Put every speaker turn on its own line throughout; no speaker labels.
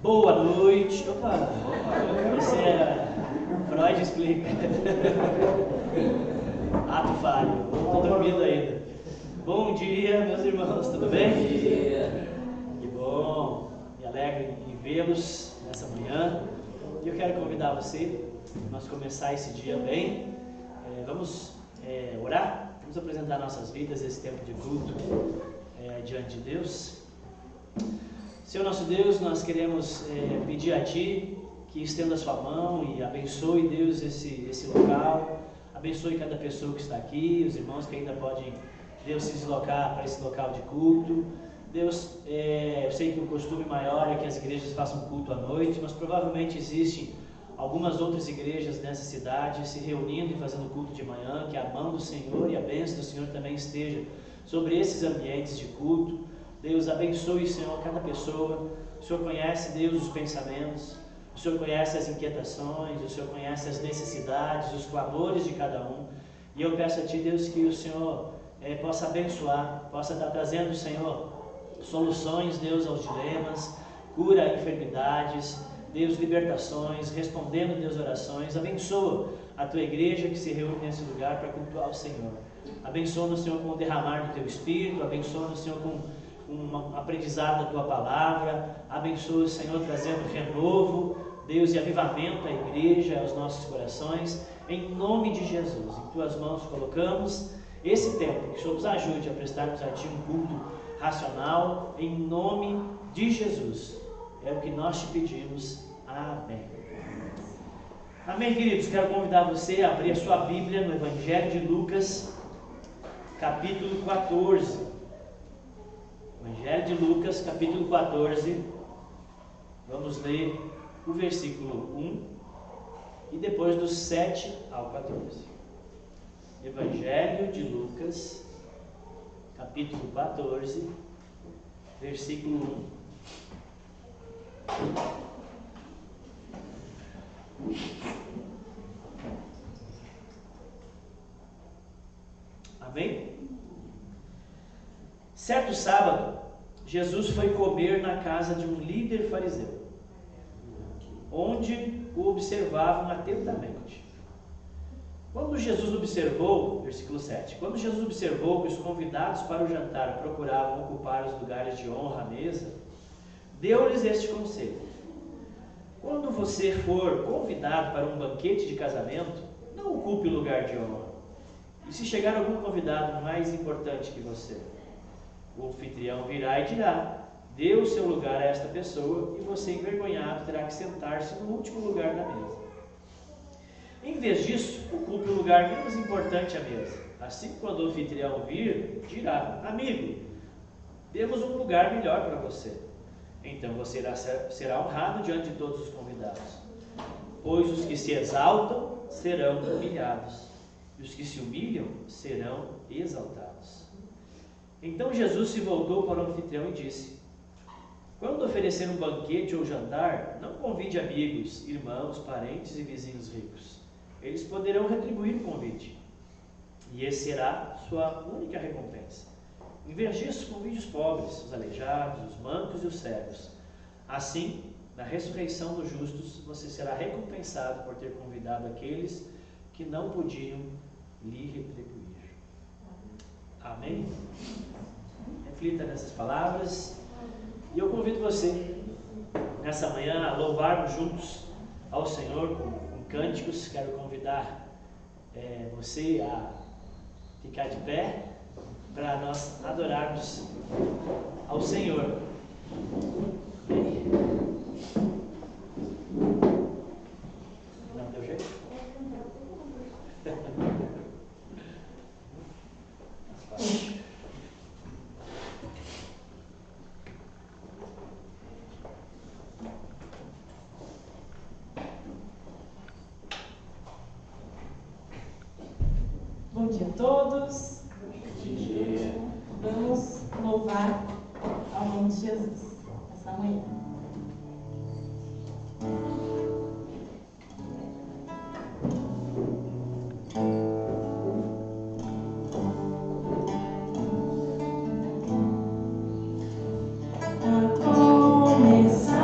Boa noite. Opa, você é Freud explica. Ato falho, estou dormindo ainda. Bom dia, meus irmãos, tudo bem?
Bom dia.
Que bom, me alegro em vê-los nessa manhã. E eu quero convidar você a nós começar esse dia bem. Vamos orar, vamos apresentar nossas vidas, esse tempo de culto diante de Deus. Senhor nosso Deus, nós queremos pedir a Ti que estenda a Sua mão e abençoe, Deus, esse local, abençoe cada pessoa que está aqui, os irmãos que ainda podem, Deus, se deslocar para esse local de culto. Deus, eu sei que o costume maior é que as igrejas façam culto à noite, mas provavelmente existem algumas outras igrejas nessa cidade se reunindo e fazendo culto de manhã. Que a mão do Senhor e a bênção do Senhor também esteja sobre esses ambientes de culto. Deus, abençoe, Senhor, cada pessoa. O Senhor conhece, Deus, os pensamentos, o Senhor conhece as inquietações, o Senhor conhece as necessidades, os clamores de cada um. E eu peço a Ti, Deus, que o Senhor possa abençoar, possa estar trazendo, Senhor, soluções, Deus, aos dilemas, cura enfermidades, Deus, libertações, respondendo, Deus, orações. Abençoa a Tua igreja que se reúne nesse lugar para cultuar o Senhor. Abençoa-nos, Senhor, com o derramar do Teu Espírito, abençoa-nos, Senhor, com um aprendizado da Tua Palavra, abençoa, Senhor, trazendo renovo, Deus, e avivamento à igreja, aos nossos corações, em nome de Jesus. Em Tuas mãos colocamos esse tempo, que o Senhor nos ajude a prestarmos a Ti um culto racional, em nome de Jesus. É o que nós te pedimos. Amém. Amém, queridos. Quero convidar você a abrir a sua Bíblia no Evangelho de Lucas, capítulo 14. Evangelho de Lucas, capítulo 14. Vamos ler o versículo 1 e depois do 7 ao 14. Evangelho de Lucas, capítulo 14, versículo 1. Amém? Certo sábado, Jesus foi comer na casa de um líder fariseu, onde o observavam atentamente. Quando Jesus observou, versículo 7, quando Jesus observou que os convidados para o jantar procuravam ocupar os lugares de honra à mesa, deu-lhes este conselho: quando você for convidado para um banquete de casamento, não ocupe o lugar de honra. E se chegar algum convidado mais importante que você, o anfitrião virá e dirá: dê o seu lugar a esta pessoa, e você, envergonhado, terá que sentar-se no último lugar da mesa. Em vez disso, ocupe o lugar menos importante à mesa. Assim, quando o anfitrião vir, dirá: amigo, demos um lugar melhor para você. Então você será honrado diante de todos os convidados. Pois os que se exaltam serão humilhados, e os que se humilham serão exaltados. Então Jesus se voltou para o anfitrião e disse: quando oferecer um banquete ou jantar, não convide amigos, irmãos, parentes e vizinhos ricos. Eles poderão retribuir o convite, e esse será sua única recompensa. Em vez disso, convide os pobres, os aleijados, os mancos e os cegos. Assim, na ressurreição dos justos, você será recompensado por ter convidado aqueles que não podiam lhe retribuir. Amém? Reflita nessas palavras. E eu convido você, nessa manhã, a louvarmos juntos ao Senhor com cânticos. Quero convidar você a ficar de pé para nós adorarmos ao Senhor. Amém? Não deu jeito?
Bom dia a todos. Vamos louvar ao nome de Jesus essa manhã. A começar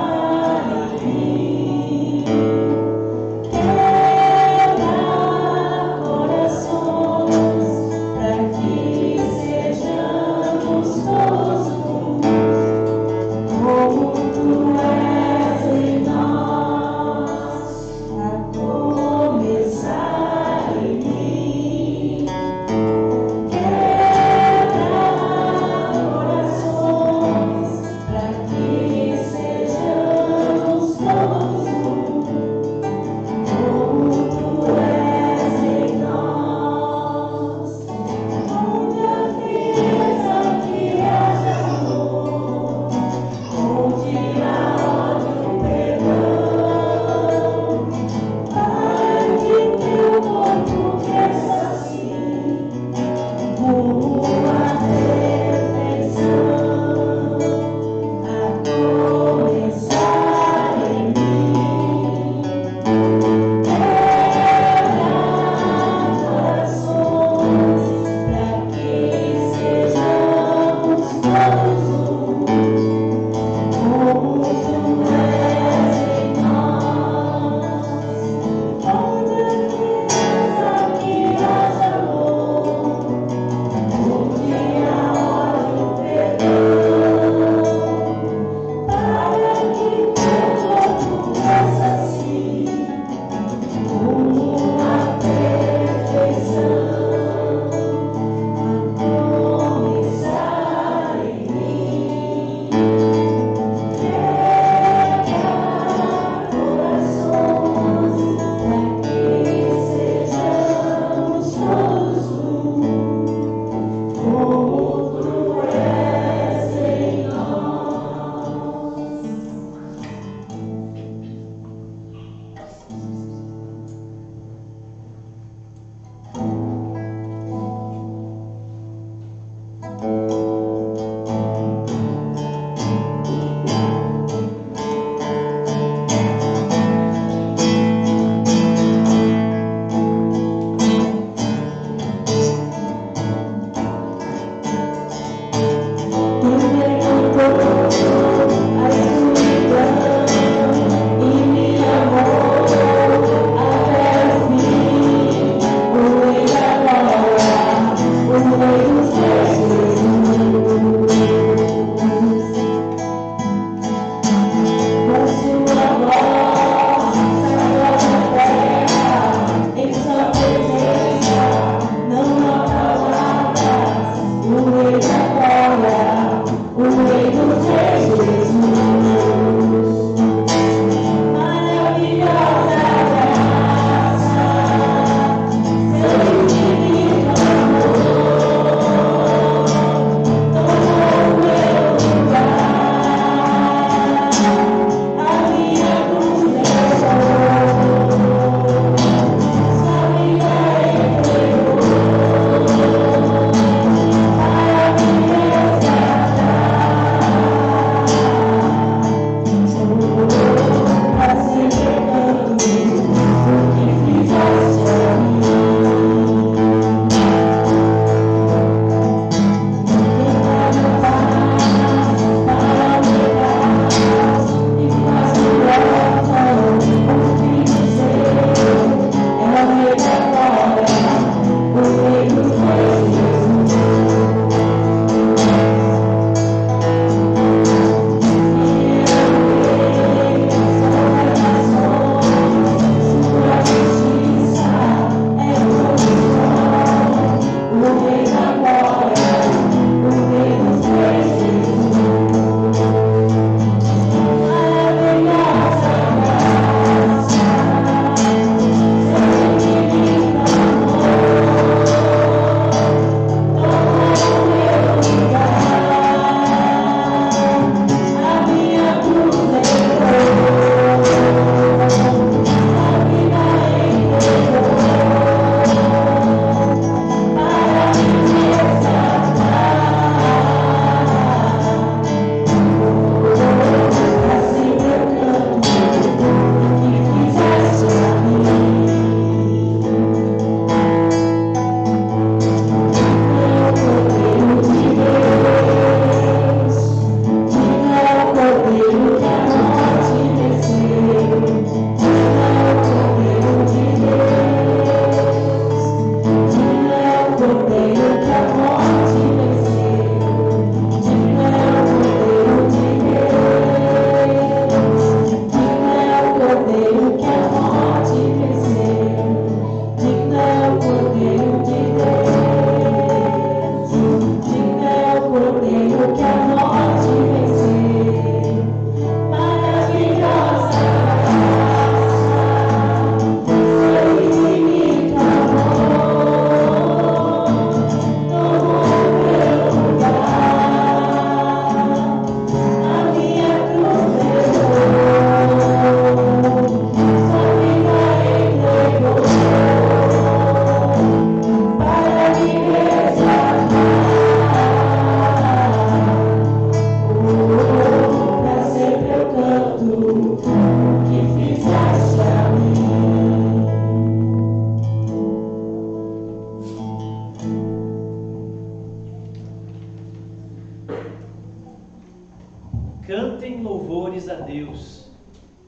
Cantem louvores a Deus,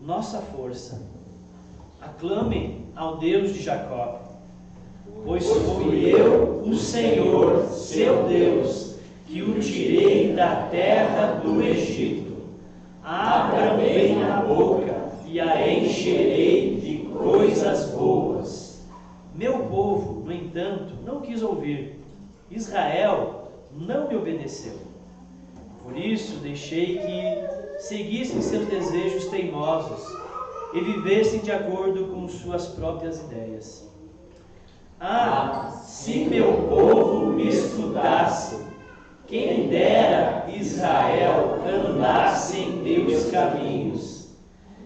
nossa força. Aclamem ao Deus de Jacó, pois fui eu, o Senhor, seu Deus, que o tirei da terra do Egito. Abra-me a boca e a encherei de coisas boas. Meu povo, no entanto, não quis ouvir. Israel não me obedeceu. Por isso deixei que seguissem seus desejos teimosos e vivessem de acordo com suas próprias ideias. Ah, se meu povo me escutasse, quem dera Israel andasse em meus caminhos.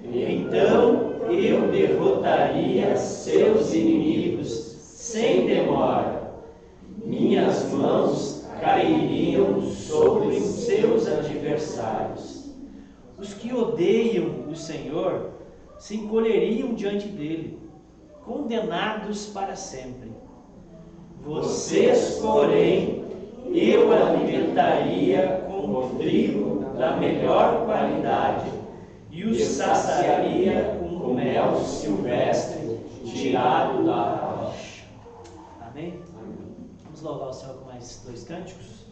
Então eu derrotaria seus inimigos sem demora. Minhas mãos cairiam sobre os seus adversários. Os que odeiam o Senhor se encolheriam diante dele, condenados para sempre. Vocês, porém, eu alimentaria com trigo da melhor qualidade e os saciaria com mel silvestre tirado da rocha. Amém? Vamos louvar o Senhor com mais 2 cânticos.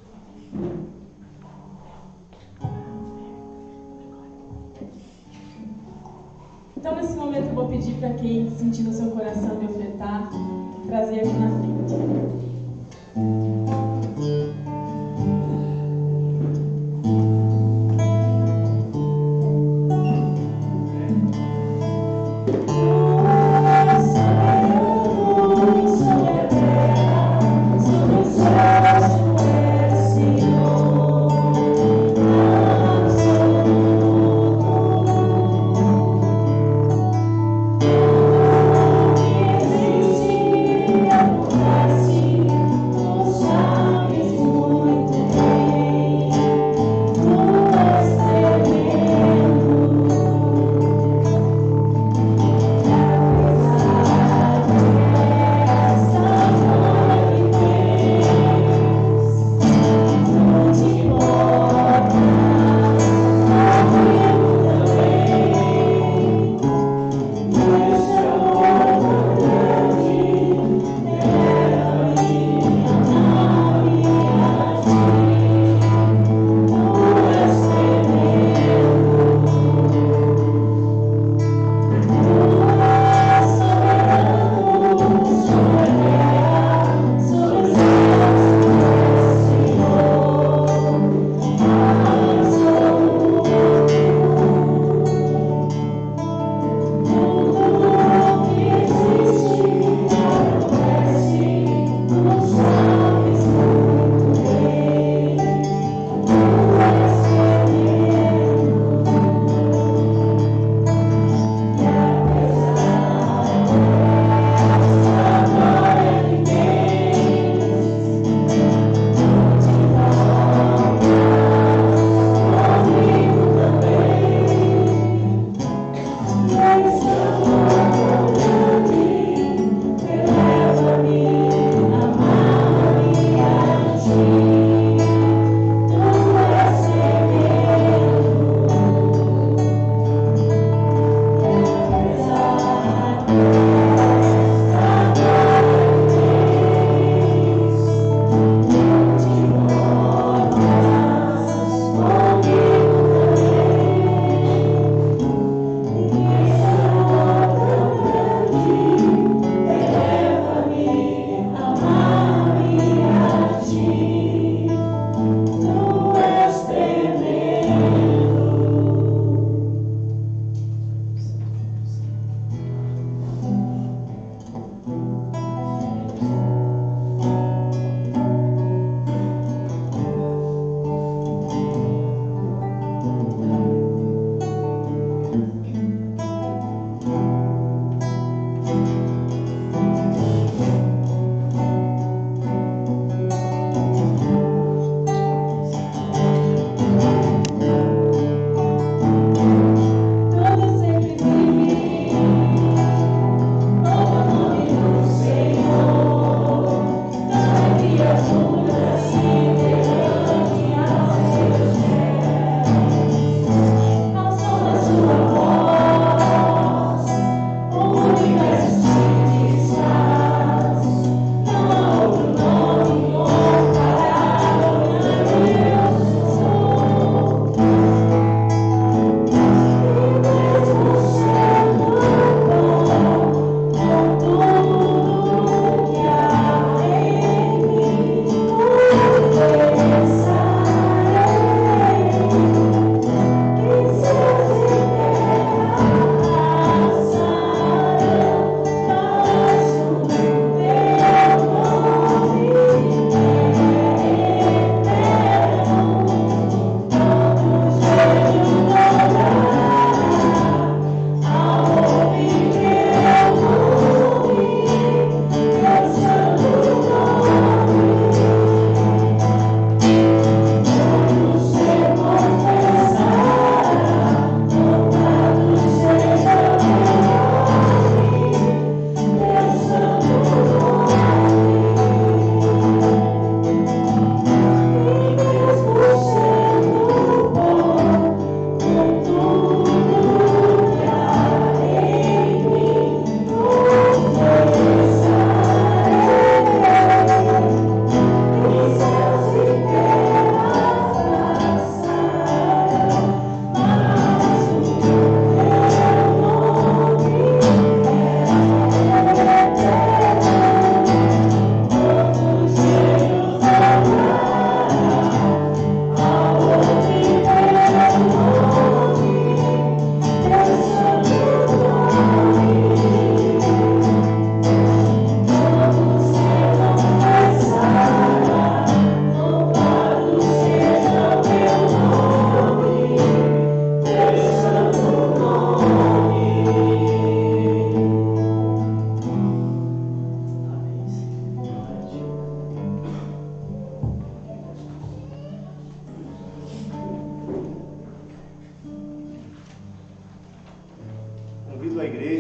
Então, nesse momento, eu vou pedir para quem sentir no seu coração de ofertar, trazer aqui na frente.
Assim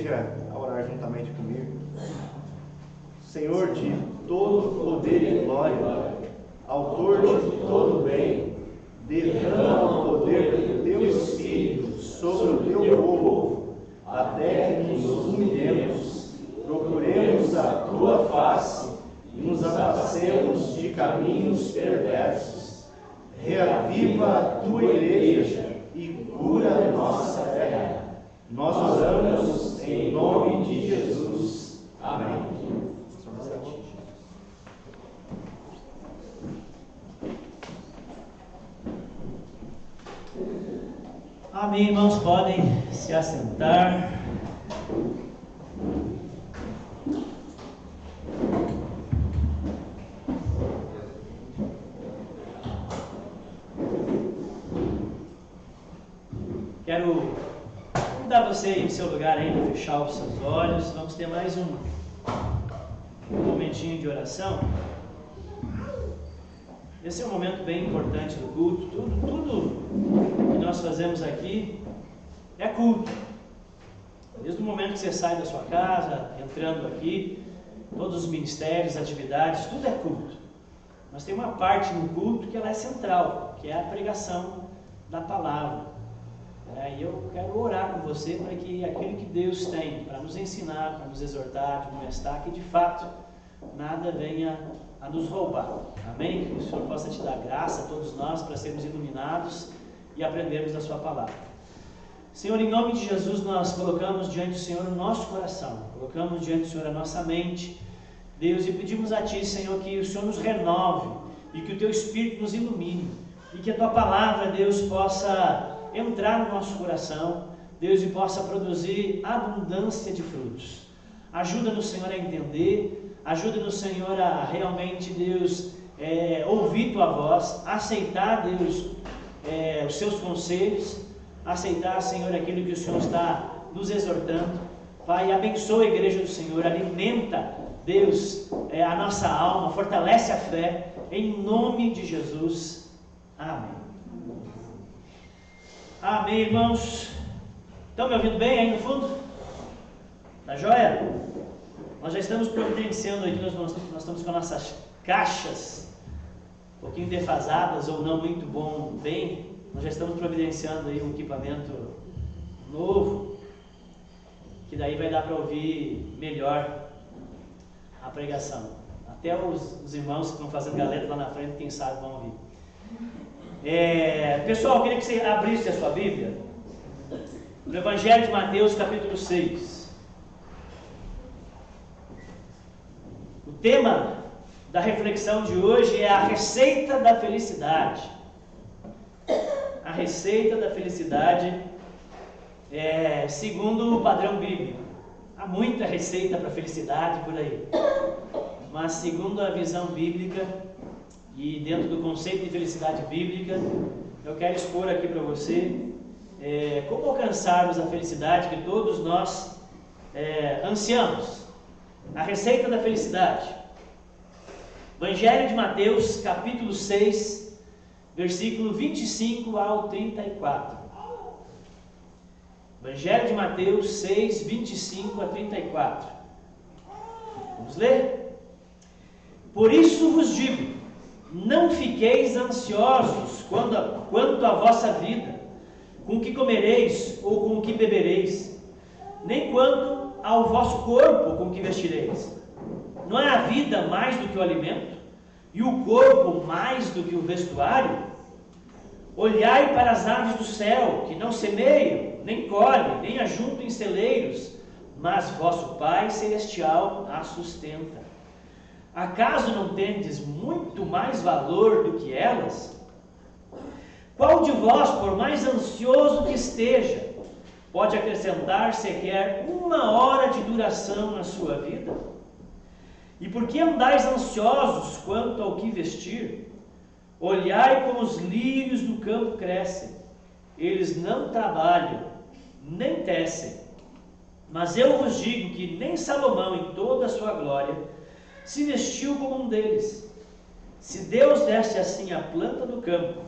igreja a orar juntamente comigo. Senhor de todo poder e glória, autor de todo bem, derrama o poder do teu Espírito sobre o teu povo, até que nos humilhemos, procuremos a tua face e nos afastemos de caminhos perversos. Reaviva a tua igreja e cura a nossa terra. Nós oramos em nome de Jesus. Amém.
Amém, irmãos, podem se assentar. Quero convidar você aí no seu lugar ainda a fechar os seus olhos. Vamos ter mais um momentinho de oração. Esse é um momento bem importante do culto. Tudo que nós fazemos aqui é culto. Desde o momento que você sai da sua casa, entrando aqui, todos os ministérios, atividades, tudo é culto. Mas tem uma parte no culto que ela é central, que é a pregação da palavra. E eu quero orar com você para que aquilo que Deus tem para nos ensinar, para nos exortar, admoestar, que de fato nada venha a nos roubar. Amém? Que o Senhor possa te dar graça a todos nós para sermos iluminados e aprendermos da sua palavra. Senhor, em nome de Jesus, nós colocamos diante do Senhor o nosso coração, colocamos diante do Senhor a nossa mente, Deus, e pedimos a Ti, Senhor, que o Senhor nos renove e que o Teu Espírito nos ilumine e que a Tua palavra, Deus, possa entrar no nosso coração, Deus, e possa produzir abundância de frutos. Ajuda-nos, Senhor, a entender, ajuda-nos, Senhor, a realmente, Deus, ouvir Tua voz, aceitar, Deus, os Seus conselhos, aceitar, Senhor, aquilo que o Senhor está nos exortando. Pai, abençoa a igreja do Senhor, alimenta, Deus, a nossa alma, fortalece a fé, em nome de Jesus. Amém. Amém, irmãos. Estão me ouvindo bem aí no fundo? Tá joia? Nós já estamos providenciando aqui, nós estamos com nossas caixas um pouquinho defasadas ou não muito bem. Nós já estamos providenciando aí um equipamento novo, que daí vai dar para ouvir melhor a pregação. Até os irmãos que estão fazendo galera lá na frente, quem sabe vão ouvir. Pessoal, eu queria que você abrisse a sua Bíblia no Evangelho de Mateus, capítulo 6. O tema da reflexão de hoje é a receita da felicidade. A receita da felicidade segundo o padrão bíblico. Há muita receita para felicidade por aí, mas segundo a visão bíblica e dentro do conceito de felicidade bíblica, eu quero expor aqui para você como alcançarmos a felicidade que todos nós ansiamos. A receita da felicidade. Evangelho de Mateus, capítulo 6, versículo 25 ao 34. Evangelho de Mateus 6, 25 a 34. Vamos ler? Por isso vos digo, não fiqueis ansiosos quanto à vossa vida, com o que comereis ou com o que bebereis, nem quanto ao vosso corpo, com o que vestireis. Não é a vida mais do que o alimento, e o corpo mais do que o vestuário? Olhai para as aves do céu, que não semeiam, nem colhem, nem ajuntam em celeiros, mas vosso Pai Celestial as sustenta. Acaso não tendes muito mais valor do que elas? Qual de vós, por mais ansioso que esteja, pode acrescentar sequer 1 hora de duração na sua vida? E por que andais ansiosos quanto ao que vestir? Olhai como os lírios do campo crescem. Eles não trabalham, nem tecem. Mas eu vos digo que nem Salomão, em toda a sua glória, se vestiu como um deles. Se Deus desse assim a planta do campo,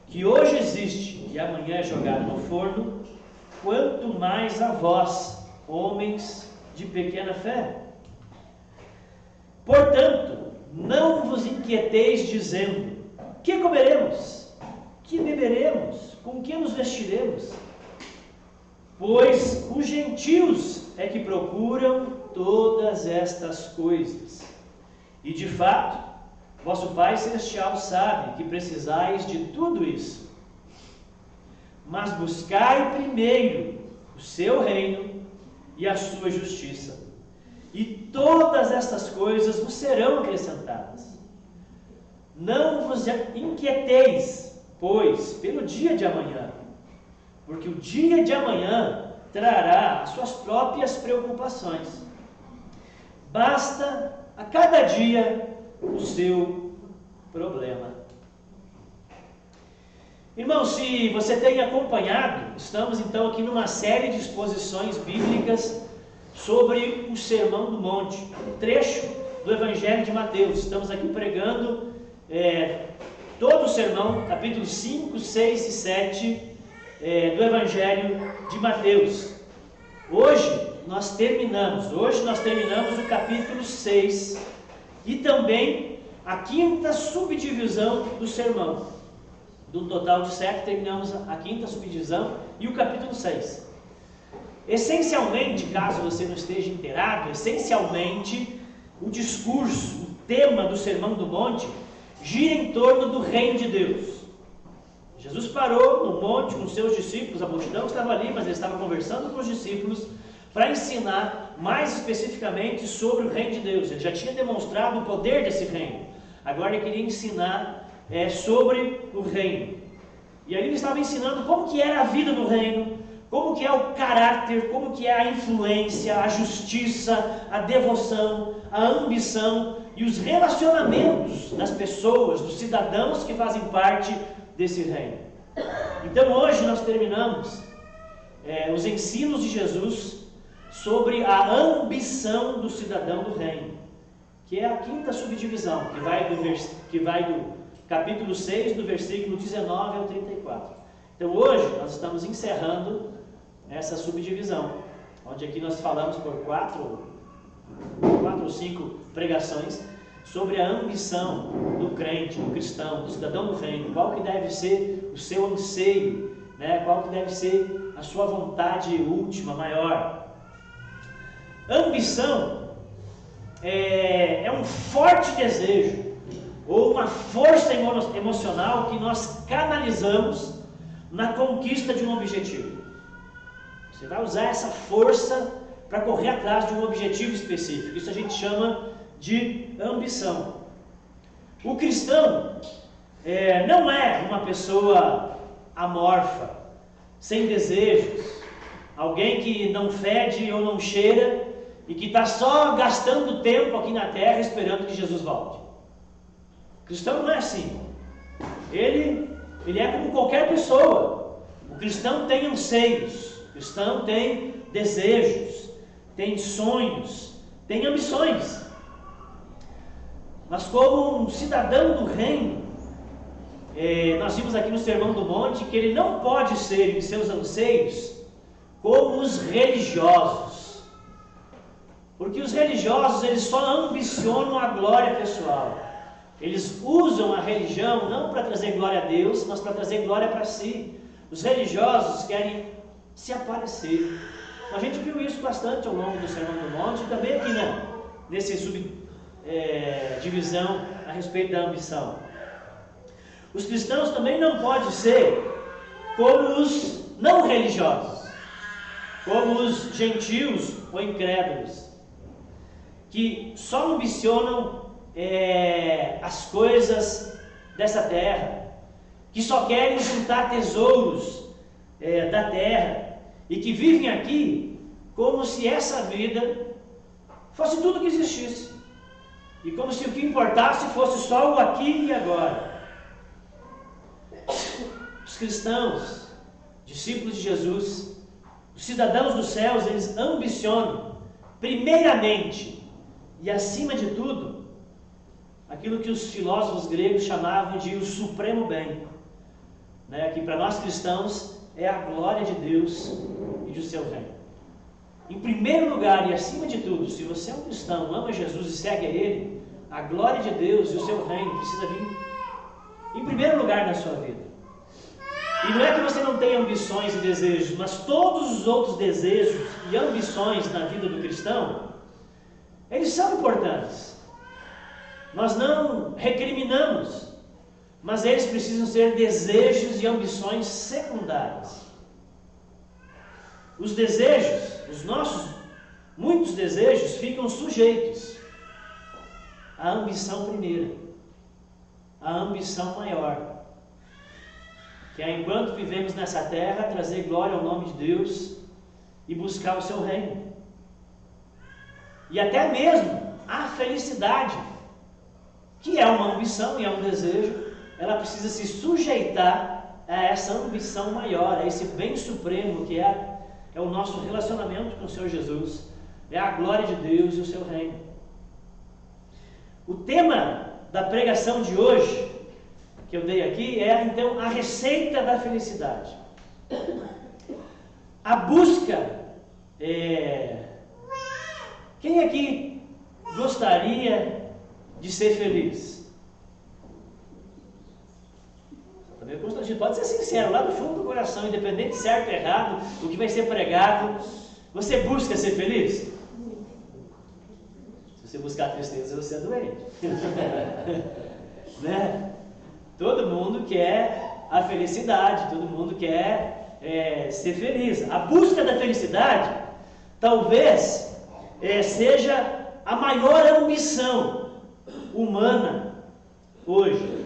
que hoje existe e amanhã é jogada no forno, quanto mais a vós, homens de pequena fé. Portanto, não vos inquieteis dizendo: que comeremos? Que beberemos? Com que nos vestiremos? Pois os gentios é que procuram todas estas coisas. E de fato, vosso Pai Celestial sabe que precisais de tudo isso. Mas buscai primeiro o seu reino e a sua justiça, e todas estas coisas vos serão acrescentadas. Não vos inquieteis, pois, pelo dia de amanhã, porque o dia de amanhã trará as suas próprias preocupações. Basta a cada dia o seu problema. Irmão, se você tem acompanhado, estamos então aqui numa série de exposições bíblicas sobre o Sermão do Monte, um trecho do Evangelho de Mateus. Estamos aqui pregando todo o sermão, capítulos 5, 6 e 7 do Evangelho de Mateus. Hoje nós terminamos o capítulo 6 e também a quinta subdivisão do sermão. Do total de 7, terminamos a quinta subdivisão e o capítulo 6. Essencialmente, caso você não esteja inteirado, o discurso, o tema do Sermão do Monte gira em torno do reino de Deus. Jesus parou no monte com seus discípulos, a multidão estava ali, mas ele estava conversando com os discípulos para ensinar mais especificamente sobre o reino de Deus. Ele já tinha demonstrado o poder desse reino. Agora ele queria ensinar sobre o reino. E aí ele estava ensinando como que era a vida no reino, como que é o caráter, como que é a influência, a justiça, a devoção, a ambição e os relacionamentos das pessoas, dos cidadãos que fazem parte desse reino. Então hoje nós terminamos os ensinos de Jesus sobre a ambição do cidadão do reino, que é a quinta subdivisão, que vai do capítulo 6, do versículo 19 ao 34. Então hoje nós estamos encerrando essa subdivisão, onde aqui nós falamos por 4 ou 5 pregações sobre a ambição do crente, do cristão, do cidadão do reino, qual que deve ser o seu anseio, qual que deve ser a sua vontade última, maior. Ambição é um forte desejo ou uma força emocional que nós canalizamos na conquista de um objetivo. Você vai usar essa força para correr atrás de um objetivo específico. Isso a gente chama de ambição. O cristão não é uma pessoa amorfa, sem desejos, alguém que não fede ou não cheira e que está só gastando tempo aqui na terra esperando que Jesus volte. O cristão não é assim. Ele é como qualquer pessoa. O cristão tem anseios, o cristão tem desejos, tem sonhos, tem ambições. Mas como um cidadão do reino, nós vimos aqui no Sermão do Monte que ele não pode ser em seus anseios como os religiosos. Porque os religiosos, eles só ambicionam a glória pessoal. Eles usam a religião não para trazer glória a Deus, mas para trazer glória para si. Os religiosos querem se aparecer. A gente viu isso bastante ao longo do Sermão do Monte, e também aqui nesse subdivisão a respeito da ambição. Os cristãos também não podem ser como os não religiosos, como os gentios ou incrédulos, que só ambicionam as coisas dessa terra, que só querem juntar tesouros da terra e que vivem aqui como se essa vida fosse tudo que existisse e como se o que importasse fosse só o aqui e agora. Os cristãos, discípulos de Jesus, os cidadãos dos céus, eles ambicionam primeiramente e acima de tudo aquilo que os filósofos gregos chamavam de o supremo bem, que para nós cristãos é a glória de Deus e do seu reino. em primeiro lugar e acima de tudo, se você é um cristão, ama Jesus e segue a Ele, a glória de Deus e o seu reino precisa vir em primeiro lugar na sua vida. E não é que você não tenha ambições e desejos, mas todos os outros desejos e ambições na vida do cristão, eles são importantes. Nós não recriminamos, mas eles precisam ser desejos e ambições secundárias. Os desejos, os nossos, muitos desejos ficam sujeitos à ambição primeira, à ambição maior, que é, enquanto vivemos nessa terra, trazer glória ao nome de Deus e buscar o seu reino. E até mesmo a felicidade, que é uma ambição e é um desejo, ela precisa se sujeitar a essa ambição maior, a esse bem supremo que é o nosso relacionamento com o Senhor Jesus, é a glória de Deus e o seu reino. O tema da pregação de hoje, que eu dei aqui, é então a receita da felicidade. A busca, quem aqui gostaria de ser feliz? Também Constantino, pode ser sincero, lá do fundo do coração, independente de certo ou errado, o que vai ser pregado, você busca ser feliz? Se você buscar tristeza, você é doente. Né? Todo mundo quer a felicidade, todo mundo quer ser feliz. A busca da felicidade talvez seja a maior ambição humana hoje.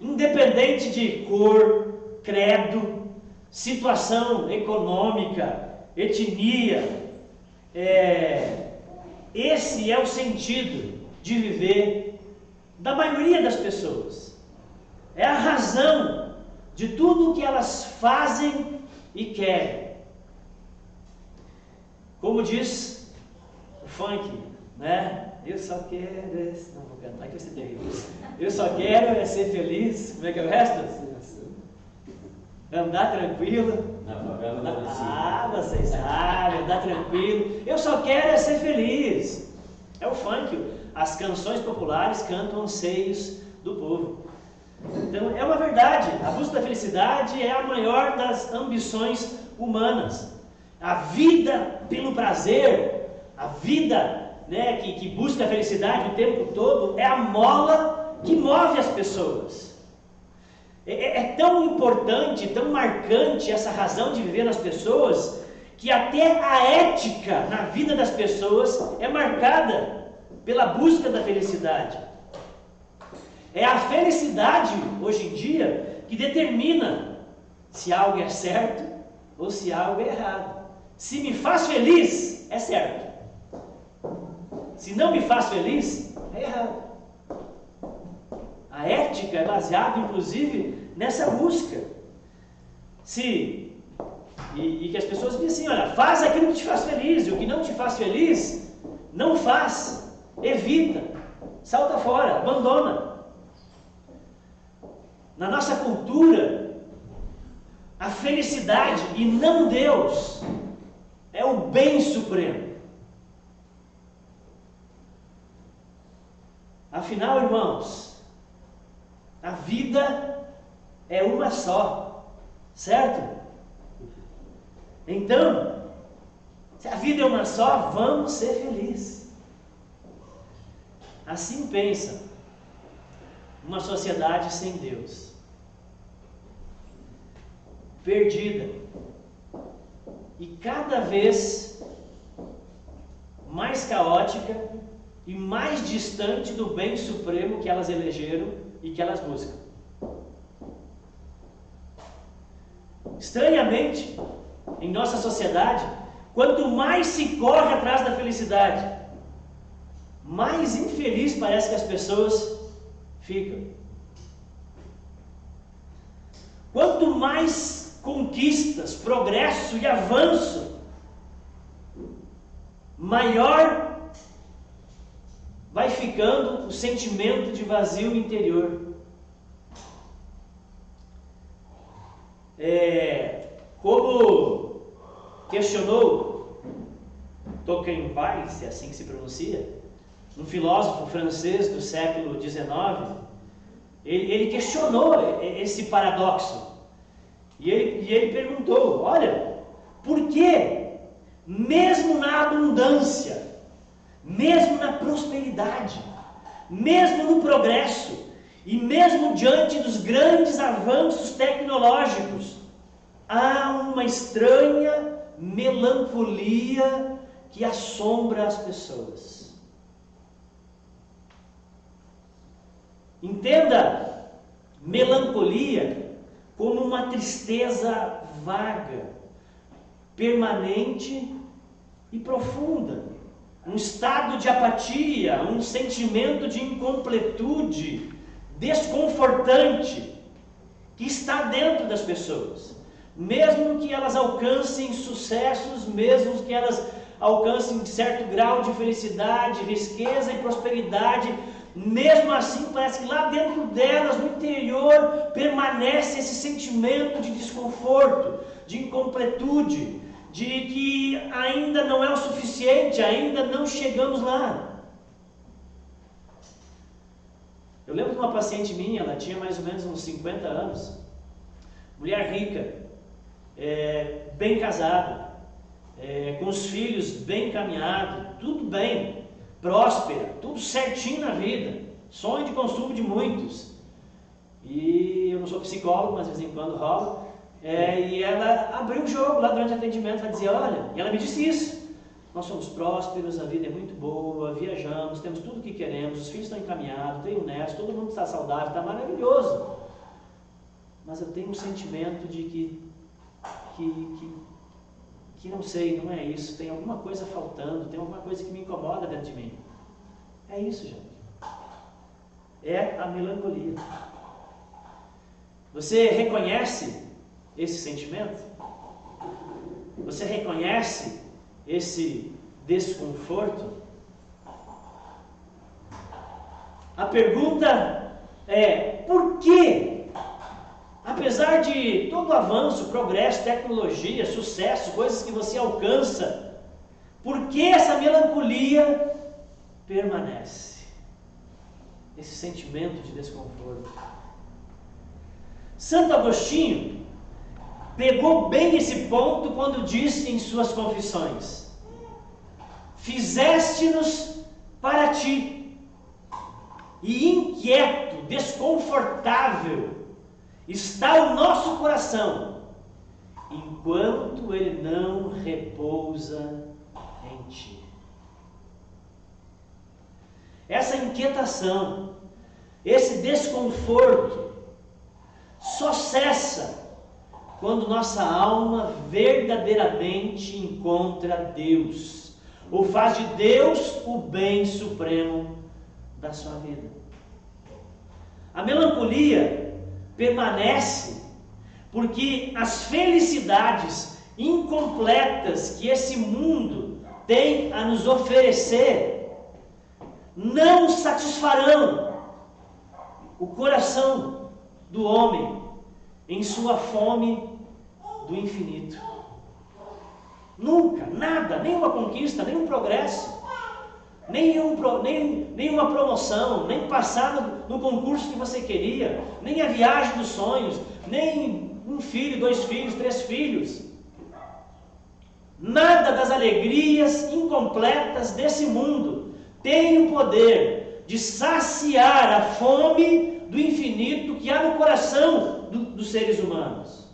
Independente de cor, credo, situação econômica, etnia, esse é o sentido de viver da maioria das pessoas. É a razão de tudo o que elas fazem e querem. Como diz o funk, né? Eu só quero... Não vou cantar, que vai ser terrível. Eu só quero ser feliz. Como é que é o resto? Andar tranquilo. Vocês sabem, andar tranquilo. Eu só quero ser feliz. É o funk. As canções populares cantam anseios do povo. Então, é uma verdade. A busca da felicidade é a maior das ambições humanas. A vida pelo prazer, a vida que busca a felicidade o tempo todo, é a mola que move as pessoas. É tão importante, tão marcante essa razão de viver nas pessoas, que até a ética na vida das pessoas é marcada pela busca da felicidade. É a felicidade, hoje em dia, que determina se algo é certo ou se algo é errado. Se me faz feliz, é certo. Se não me faz feliz, é errado. A ética é baseada, inclusive, nessa busca. E que as pessoas dizem assim, olha, faz aquilo que te faz feliz, e o que não te faz feliz, não faz, evita, salta fora, abandona. Na nossa cultura, a felicidade e não Deus é o bem supremo. Afinal, irmãos, a vida é uma só, certo? Então, se a vida é uma só, vamos ser felizes. Assim pensa uma sociedade sem Deus, perdida e cada vez mais caótica e mais distante do bem supremo que elas elegeram e que elas buscam. Estranhamente, em nossa sociedade, quanto mais se corre atrás da felicidade, mais infeliz parece que as pessoas ficam. Quanto mais conquistas, progresso e avanço, maior vai ficando o sentimento de vazio interior. Como questionou Tocqueville, se é assim que se pronuncia, um filósofo francês do século XIX, ele questionou esse paradoxo. E ele perguntou, olha, por que, mesmo na abundância, mesmo na prosperidade, mesmo no progresso, e mesmo diante dos grandes avanços tecnológicos, há uma estranha melancolia que assombra as pessoas? Entenda melancolia como uma tristeza vaga, permanente e profunda. Um estado de apatia, um sentimento de incompletude, desconfortante, que está dentro das pessoas. Mesmo que elas alcancem sucessos, mesmo que elas alcancem certo grau de felicidade, riqueza e prosperidade, mesmo assim parece que lá dentro delas, no interior, permanece esse sentimento de desconforto, de incompletude, de que ainda não é o suficiente, ainda não chegamos lá. Eu lembro de uma paciente minha, ela tinha mais ou menos uns 50 anos, mulher rica, bem casada, com os filhos bem encaminhados, tudo bem, próspera, tudo certinho na vida, sonho de consumo de muitos. E eu não sou psicólogo, mas de vez em quando rola. E ela abriu o jogo lá durante o atendimento, ela dizia, olha, e ela me disse isso, nós somos prósperos, a vida é muito boa, viajamos, temos tudo o que queremos, os filhos estão encaminhados, tenho netos, todo mundo está saudável, está maravilhoso. Mas eu tenho um sentimento de que não sei, não é isso, tem alguma coisa faltando, tem alguma coisa que me incomoda dentro de mim. É isso, gente. É a melancolia. Você reconhece esse sentimento? Você reconhece esse desconforto? A pergunta é, por que, apesar de todo o avanço, progresso, tecnologia, sucesso, coisas que você alcança, por que essa melancolia permanece? Esse sentimento de desconforto. Santo Agostinho pegou bem esse ponto quando disse em suas confissões: fizeste-nos para ti, e inquieto, desconfortável está o nosso coração, enquanto ele não repousa em ti. Essa inquietação, esse desconforto, só cessa quando nossa alma verdadeiramente encontra Deus, ou faz de Deus o bem supremo da sua vida. A melancolia permanece porque as felicidades incompletas que esse mundo tem a nos oferecer não satisfarão o coração do homem em sua fome do infinito. Nunca, nada, nenhuma conquista, nenhum progresso, nenhuma promoção, nem passar no concurso que você queria, nem a viagem dos sonhos, nem um filho, 2 filhos, 3 filhos. Nada das alegrias incompletas desse mundo tem o poder de saciar a fome do infinito que há no coração dos seres humanos.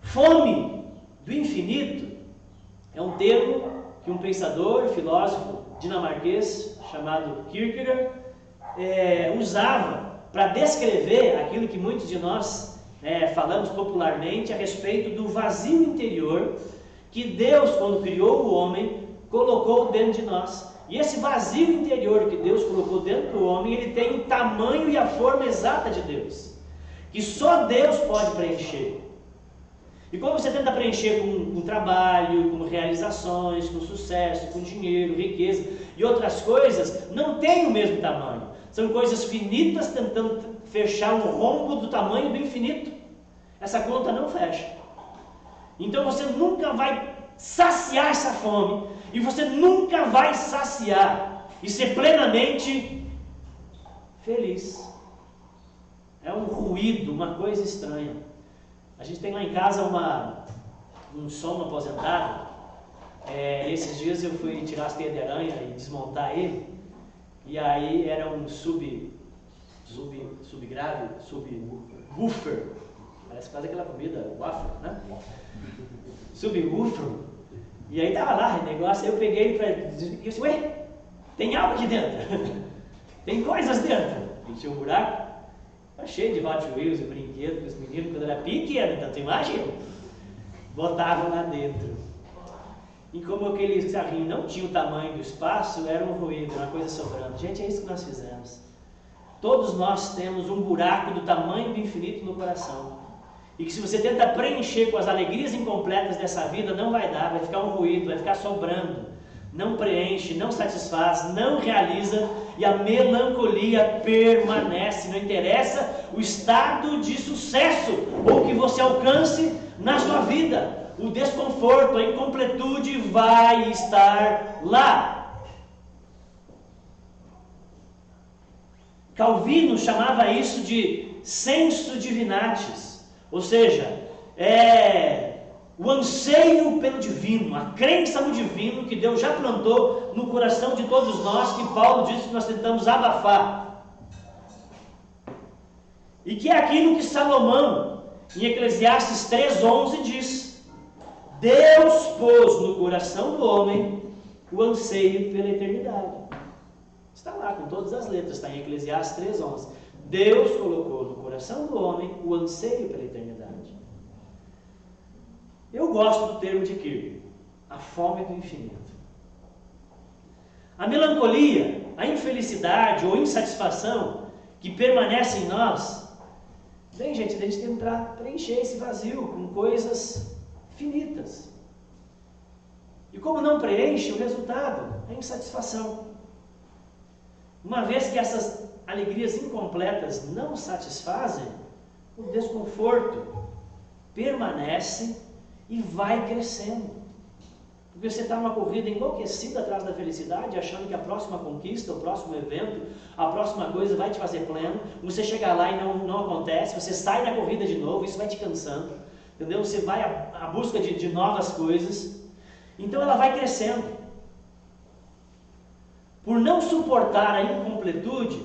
Fome do infinito é um termo que um pensador, filósofo dinamarquês chamado Kierkegaard usava para descrever aquilo que muitos de nós falamos popularmente a respeito do vazio interior que Deus, quando criou o homem, colocou dentro de nós. E esse vazio interior que Deus colocou dentro do homem, ele tem o tamanho e a forma exata de Deus, que só Deus pode preencher. E quando você tenta preencher com trabalho, com realizações, com sucesso, com dinheiro, riqueza e outras coisas, não tem o mesmo tamanho. São coisas finitas tentando fechar um rombo do tamanho do infinito. Essa conta não fecha. Então você nunca vai saciar essa fome, e você nunca vai saciar e ser plenamente feliz. É um ruído, uma coisa estranha. A gente tem lá em casa um som aposentado. Esses dias eu fui tirar as teias de aranha e desmontar ele, e aí era um subwoofer, parece quase aquela comida, waffle, né? Subwoofer, e aí tava lá o negócio, aí eu peguei e disse, ué, tem algo aqui dentro? Tem coisas dentro? E tinha um buraco, tá cheio de Hot Wheels e brinquedos com os meninos, quando era pequeno, então tu imagina, botavam lá dentro. E como aquele carrinho não tinha o tamanho do espaço, era um ruído, uma coisa sobrando. Gente, é isso que nós fizemos. Todos nós temos um buraco do tamanho do infinito no coração. E que se você tenta preencher com as alegrias incompletas dessa vida, não vai dar, vai ficar um ruído, vai ficar sobrando. Não preenche, não satisfaz, não realiza, e a melancolia permanece. Não interessa o estado de sucesso ou que você alcance na sua vida. O desconforto, a incompletude vai estar lá. Calvino chamava isso de sensu divinatis, ou seja, o anseio pelo divino, a crença no divino que Deus já plantou no coração de todos nós, que Paulo disse que nós tentamos abafar. E que é aquilo que Salomão, em Eclesiastes 3:11, diz: Deus pôs no coração do homem o anseio pela eternidade. Está lá com todas as letras, está em Eclesiastes 3:11. Deus colocou no coração do homem o anseio pela eternidade. Eu gosto do termo de Kierkegaard, a fome do infinito. A melancolia, a infelicidade ou insatisfação que permanece em nós, bem, gente, a gente tem que preencher esse vazio com coisas finitas. E como não preenche, o resultado é insatisfação. Uma vez que essas alegrias incompletas não satisfazem, o desconforto permanece e vai crescendo. Porque você está numa corrida enlouquecida atrás da felicidade, achando que a próxima conquista, o próximo evento, a próxima coisa vai te fazer pleno. Você chega lá e não acontece, você sai da corrida de novo, isso vai te cansando. Entendeu? Você vai à busca de novas coisas. Então ela vai crescendo. Por não suportar a incompletude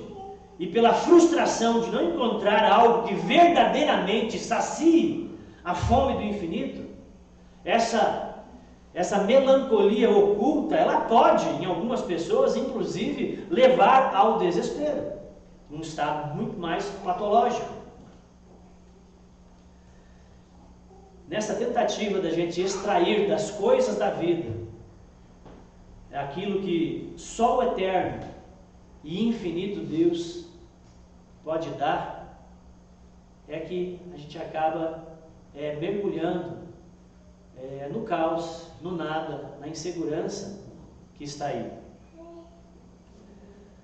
e pela frustração de não encontrar algo que verdadeiramente sacie a fome do infinito, essa melancolia oculta, ela pode, em algumas pessoas, inclusive, levar ao desespero, um estado muito mais patológico. Nessa tentativa da gente extrair das coisas da vida aquilo que só o eterno e infinito Deus pode dar, é que a gente acaba mergulhando no caos, no nada, na insegurança que está aí.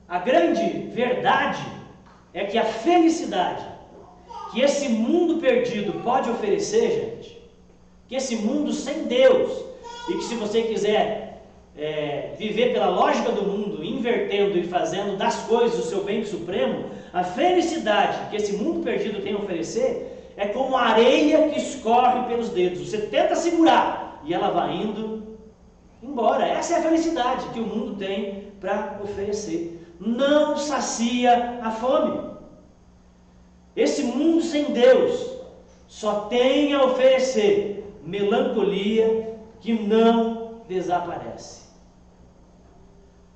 A grande verdade é que a felicidade que esse mundo perdido pode oferecer, gente, que esse mundo sem Deus, e que se você quiser viver pela lógica do mundo, invertendo e fazendo das coisas o seu bem supremo, a felicidade que esse mundo perdido tem a oferecer é como a areia que escorre pelos dedos. Você tenta segurar e ela vai indo embora. Essa é a felicidade que o mundo tem para oferecer. Não sacia a fome. Esse mundo sem Deus só tem a oferecer melancolia que não desaparece.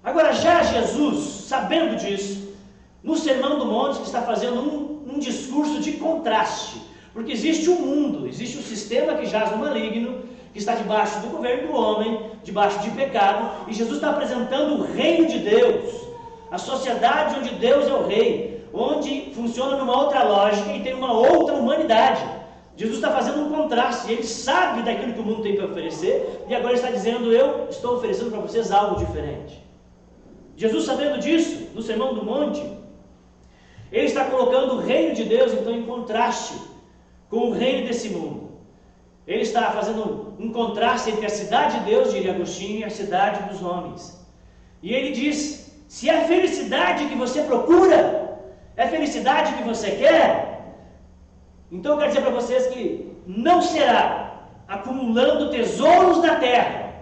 Agora, já Jesus, sabendo disso, no Sermão do Monte, está fazendo um discurso de contraste, porque existe um mundo, existe um sistema que jaz no maligno, que está debaixo do governo do homem, debaixo de pecado, e Jesus está apresentando o reino de Deus, a sociedade onde Deus é o rei, onde funciona numa outra lógica e tem uma outra humanidade. Jesus está fazendo um contraste, ele sabe daquilo que o mundo tem para oferecer, e agora ele está dizendo: eu estou oferecendo para vocês algo diferente. Jesus, sabendo disso, no Sermão do Monte, ele está colocando o reino de Deus, então, em contraste com o reino desse mundo. Ele está fazendo um contraste entre a cidade de Deus, diria Agostinho, e a cidade dos homens. E ele diz: se é a felicidade que você procura, é a felicidade que você quer, então eu quero dizer para vocês que não será acumulando tesouros na terra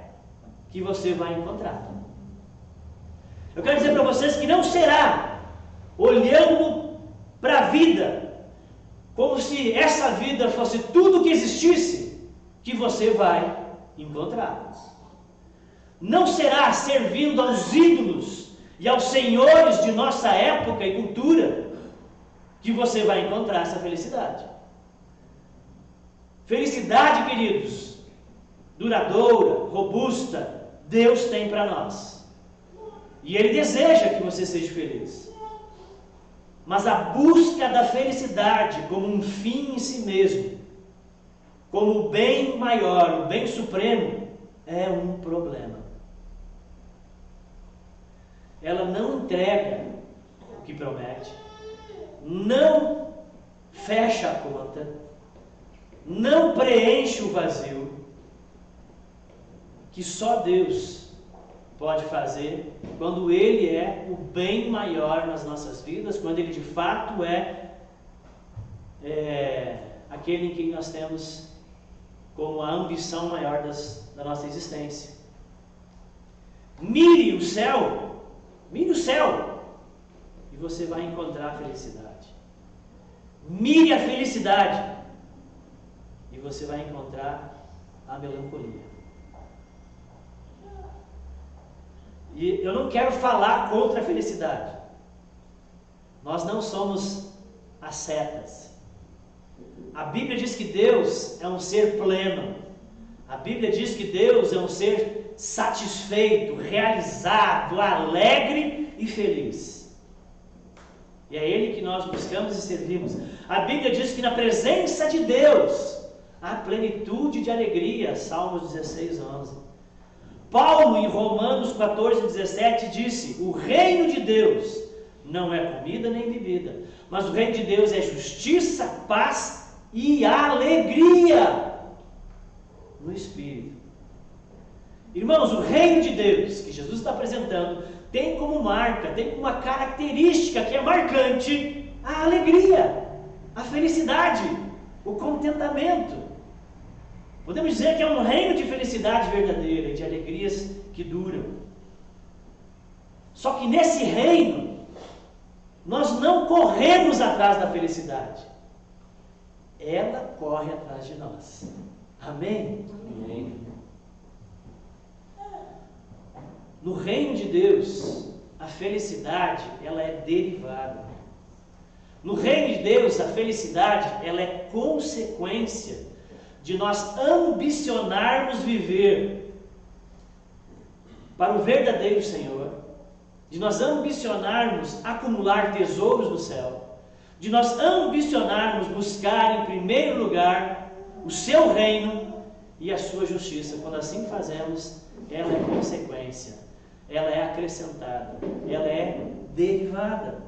que você vai encontrar. Eu quero dizer para vocês que não será olhando para a vida como se essa vida fosse tudo que existisse que você vai encontrar. Não será servindo aos ídolos e aos senhores de nossa época e cultura que você vai encontrar essa felicidade. Felicidade, queridos, duradoura, robusta, Deus tem para nós. E Ele deseja que você seja feliz. Mas a busca da felicidade como um fim em si mesmo, como o bem maior, o bem supremo, é um problema. Ela não entrega o que promete, não fecha a conta, não preenche o vazio, que só Deus pode fazer quando Ele é o bem maior nas nossas vidas, quando Ele de fato é aquele em que nós temos como a ambição maior da nossa existência. Mire o céu e você vai encontrar a felicidade. Mire a felicidade e você vai encontrar a melancolia. E eu não quero falar contra a felicidade. Nós não somos ascetas. A Bíblia diz que Deus é um ser pleno. A Bíblia diz que Deus é um ser satisfeito, realizado, alegre e feliz. E é Ele que nós buscamos e servimos. A Bíblia diz que na presença de Deus há plenitude de alegria. Salmos 16, 11. Paulo, em Romanos 14, 17, disse: o reino de Deus não é comida nem bebida, mas o reino de Deus é justiça, paz e alegria no Espírito. Irmãos, o reino de Deus que Jesus está apresentando tem como marca, tem como uma característica que é marcante a alegria, a felicidade, o contentamento. Podemos dizer que é um reino de felicidade verdadeira e de alegrias que duram. Só que nesse reino, nós não corremos atrás da felicidade. Ela corre atrás de nós. Amém? Amém. No reino de Deus, a felicidade, ela é derivada. No reino de Deus, a felicidade, ela é consequência de nós ambicionarmos viver para o verdadeiro Senhor, de nós ambicionarmos acumular tesouros no céu, de nós ambicionarmos buscar em primeiro lugar o seu reino e a sua justiça. Quando assim fazemos, ela é consequência, ela é acrescentada, ela é derivada.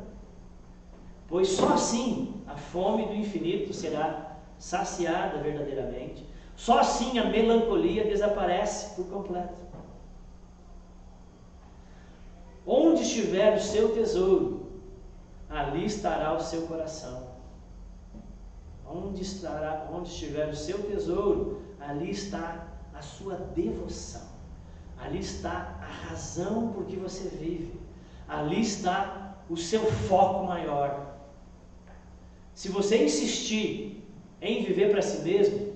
Pois só assim a fome do infinito será saciada verdadeiramente. Só assim a melancolia desaparece por completo. Onde estiver o seu tesouro, ali estará o seu coração. Onde estiver o seu tesouro, ali está a sua devoção. Ali está a razão por que você vive. Ali está o seu foco maior. Se você insistir em viver para si mesmo,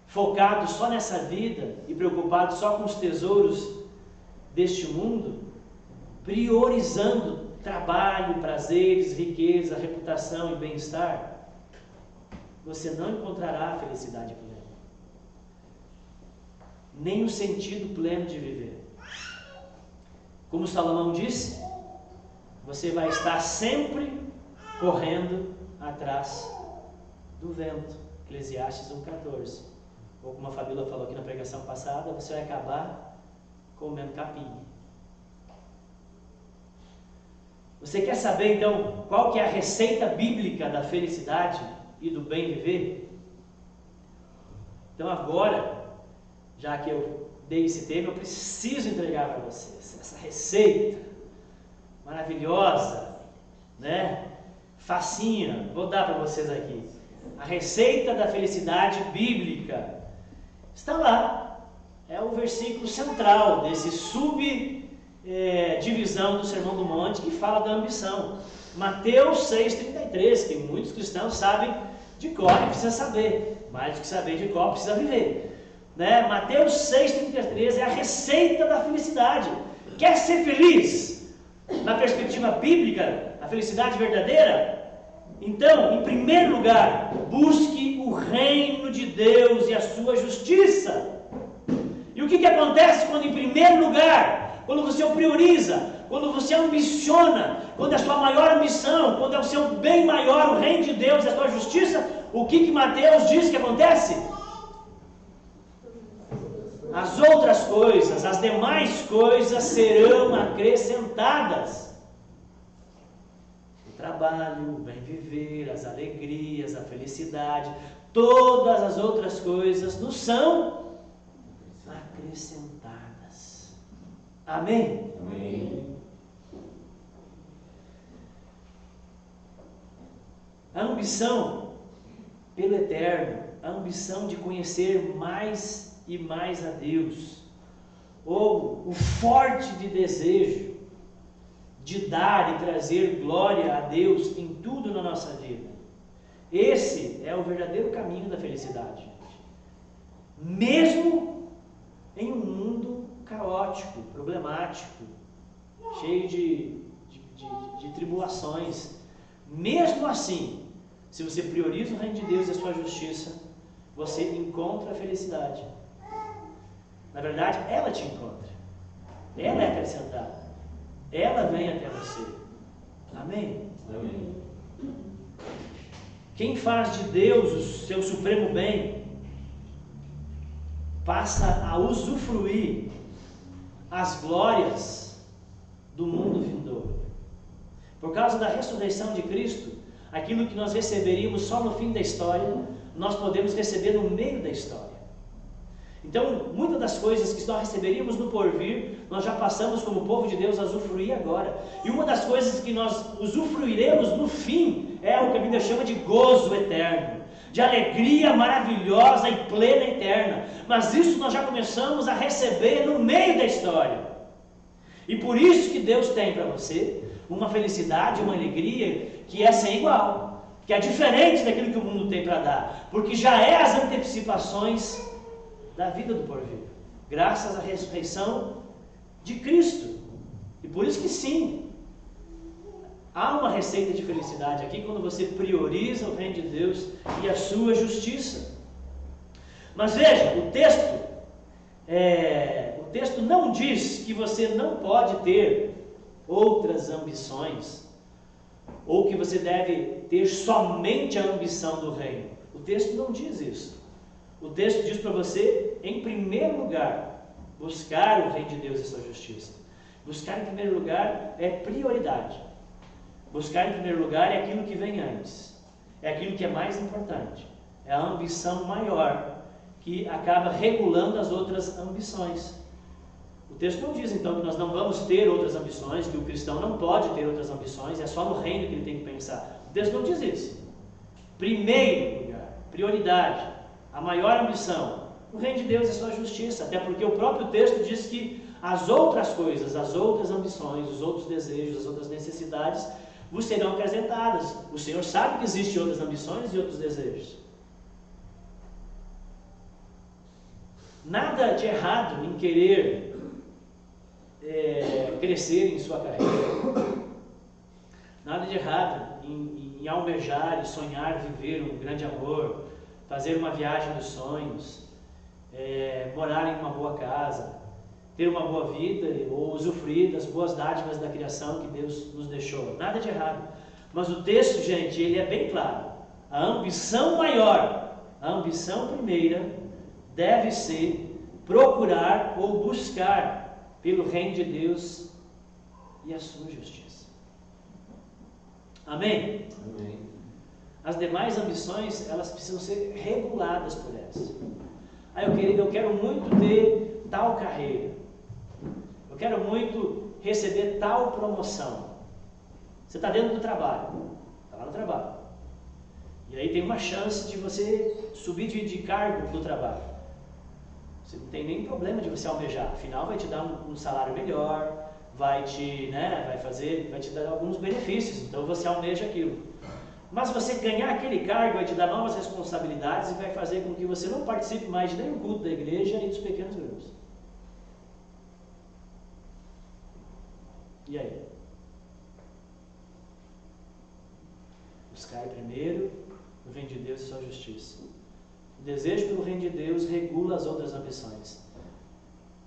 focado só nessa vida e preocupado só com os tesouros deste mundo, priorizando trabalho, prazeres, riqueza, reputação e bem-estar, você não encontrará a felicidade plena, nem o sentido pleno de viver. Como Salomão disse, você vai estar sempre correndo atrás do vento. Eclesiastes 1,14. Ou como a Fabíola falou aqui na pregação passada, você vai acabar comendo capim. Você quer saber então qual que é a receita bíblica da felicidade e do bem viver? Então agora, já que eu dei esse tema, eu preciso entregar para vocês essa receita maravilhosa, né? Facinha, vou dar para vocês aqui. A receita da felicidade bíblica está lá. É o versículo central desse subdivisão do Sermão do Monte que fala da ambição. Mateus 6,33, que muitos cristãos sabem de cor e precisa saber. Mais do que saber de cor, precisa viver. Né? Mateus 6,33 é a receita da felicidade. Quer ser feliz? Na perspectiva bíblica, a felicidade verdadeira? Então, em primeiro lugar, busque o reino de Deus e a sua justiça. E o que acontece quando, em primeiro lugar, quando você o prioriza, quando você ambiciona, quando é a sua maior ambição, quando é o seu bem maior, o reino de Deus e a sua justiça, o que Mateus diz que acontece? As outras coisas, as demais coisas serão acrescentadas. O trabalho, o bem viver, as alegrias, a felicidade, todas as outras coisas nos são acrescentadas. Amém?
Amém.
A ambição pelo eterno, a ambição de conhecer mais e mais a Deus, ou o forte de desejo de dar e trazer glória a Deus em tudo na nossa vida. Esse é o verdadeiro caminho da felicidade. Mesmo em um mundo caótico, problemático, cheio de tribulações, mesmo assim, se você prioriza o reino de Deus e a sua justiça, você encontra a felicidade. Na verdade, ela te encontra. Ela é acrescentada. Ela vem até você. Amém?
Amém.
Quem faz de Deus o seu supremo bem, passa a usufruir as glórias do mundo vindouro. Por causa da ressurreição de Cristo, aquilo que nós receberíamos só no fim da história, nós podemos receber no meio da história. Então, muitas das coisas que nós receberíamos no porvir, nós já passamos como povo de Deus a usufruir agora. E uma das coisas que nós usufruiremos no fim é o que a Bíblia chama de gozo eterno, de alegria maravilhosa e plena eterna. Mas isso nós já começamos a receber no meio da história. E por isso que Deus tem para você uma felicidade, uma alegria que é sem igual, que é diferente daquilo que o mundo tem para dar, porque já é as antecipações da vida do porvir, graças à ressurreição de Cristo. E por isso que sim, há uma receita de felicidade aqui quando você prioriza o reino de Deus e a sua justiça. Mas veja, o texto não diz que você não pode ter outras ambições, ou que você deve ter somente a ambição do reino. O texto não diz isso. O texto diz para você, em primeiro lugar, buscar o reino de Deus e sua justiça. Buscar em primeiro lugar é prioridade. Buscar em primeiro lugar é aquilo que vem antes. É aquilo que é mais importante. É a ambição maior que acaba regulando as outras ambições. O texto não diz então que nós não vamos ter outras ambições, que o cristão não pode ter outras ambições, é só no reino que ele tem que pensar. O texto não diz isso. Primeiro lugar, prioridade. A maior ambição, o reino de Deus e a sua justiça, até porque o próprio texto diz que as outras coisas, as outras ambições, os outros desejos, as outras necessidades vos serão acrescentadas. O Senhor sabe que existem outras ambições e outros desejos. Nada de errado em querer crescer em sua carreira. Nada de errado em almejar e sonhar viver um grande amor, fazer uma viagem dos sonhos, morar em uma boa casa, ter uma boa vida ou usufruir das boas dádivas da criação que Deus nos deixou. Nada de errado. Mas o texto, gente, ele é bem claro. A ambição maior, a ambição primeira, deve ser procurar ou buscar pelo reino de Deus e a sua justiça. Amém?
Amém.
As demais ambições, elas precisam ser reguladas por essa. Eu quero muito ter tal carreira. Eu quero muito receber tal promoção. Você está dentro do trabalho. Está lá no trabalho. E aí tem uma chance de você subir de cargo no trabalho. Você não tem nem problema de você almejar. Afinal, vai te dar um salário melhor, vai te dar alguns benefícios. Então você almeja aquilo. Mas você ganhar aquele cargo vai te dar novas responsabilidades e vai fazer com que você não participe mais de nenhum culto da igreja e dos pequenos grupos. E aí? Buscar primeiro o reino de Deus e sua justiça. O desejo pelo reino de Deus regula as outras ambições.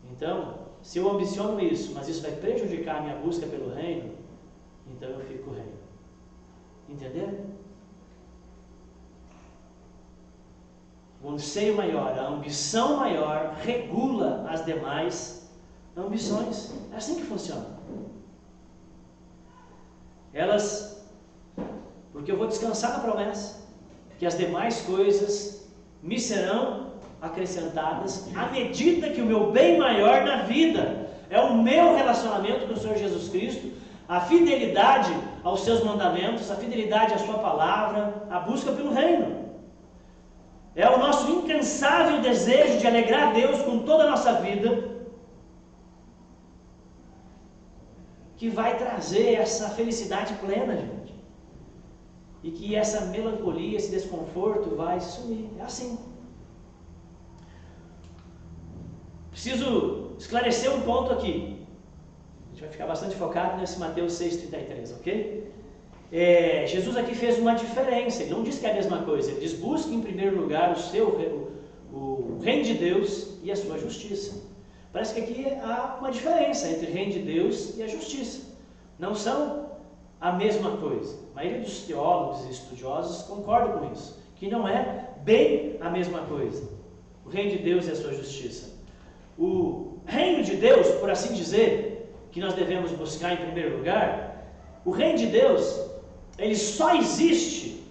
Então, se eu ambiciono isso, mas isso vai prejudicar a minha busca pelo reino, então eu fico com o reino. Entenderam? O anseio maior, a ambição maior regula as demais ambições. É assim que funciona. Porque eu vou descansar na promessa que as demais coisas me serão acrescentadas à medida que o meu bem maior na vida é o meu relacionamento com o Senhor Jesus Cristo, a fidelidade aos seus mandamentos, a fidelidade à sua palavra, a busca pelo reino. É o nosso incansável desejo de alegrar a Deus com toda a nossa vida que vai trazer essa felicidade plena, gente. E que essa melancolia, esse desconforto vai sumir. É assim. Preciso esclarecer um ponto aqui. A gente vai ficar bastante focado nesse Mateus 6,33, ok? Jesus aqui fez uma diferença. Ele não diz que é a mesma coisa. Ele diz: busque em primeiro lugar o reino de Deus e a sua justiça. Parece que aqui há uma diferença entre o reino de Deus e a justiça. Não são a mesma coisa. A maioria dos teólogos e estudiosos concordam com isso, que não é bem a mesma coisa. O reino de Deus e a sua justiça. O reino de Deus, por assim dizer, que nós devemos buscar em primeiro lugar, o reino de Deus, ele só existe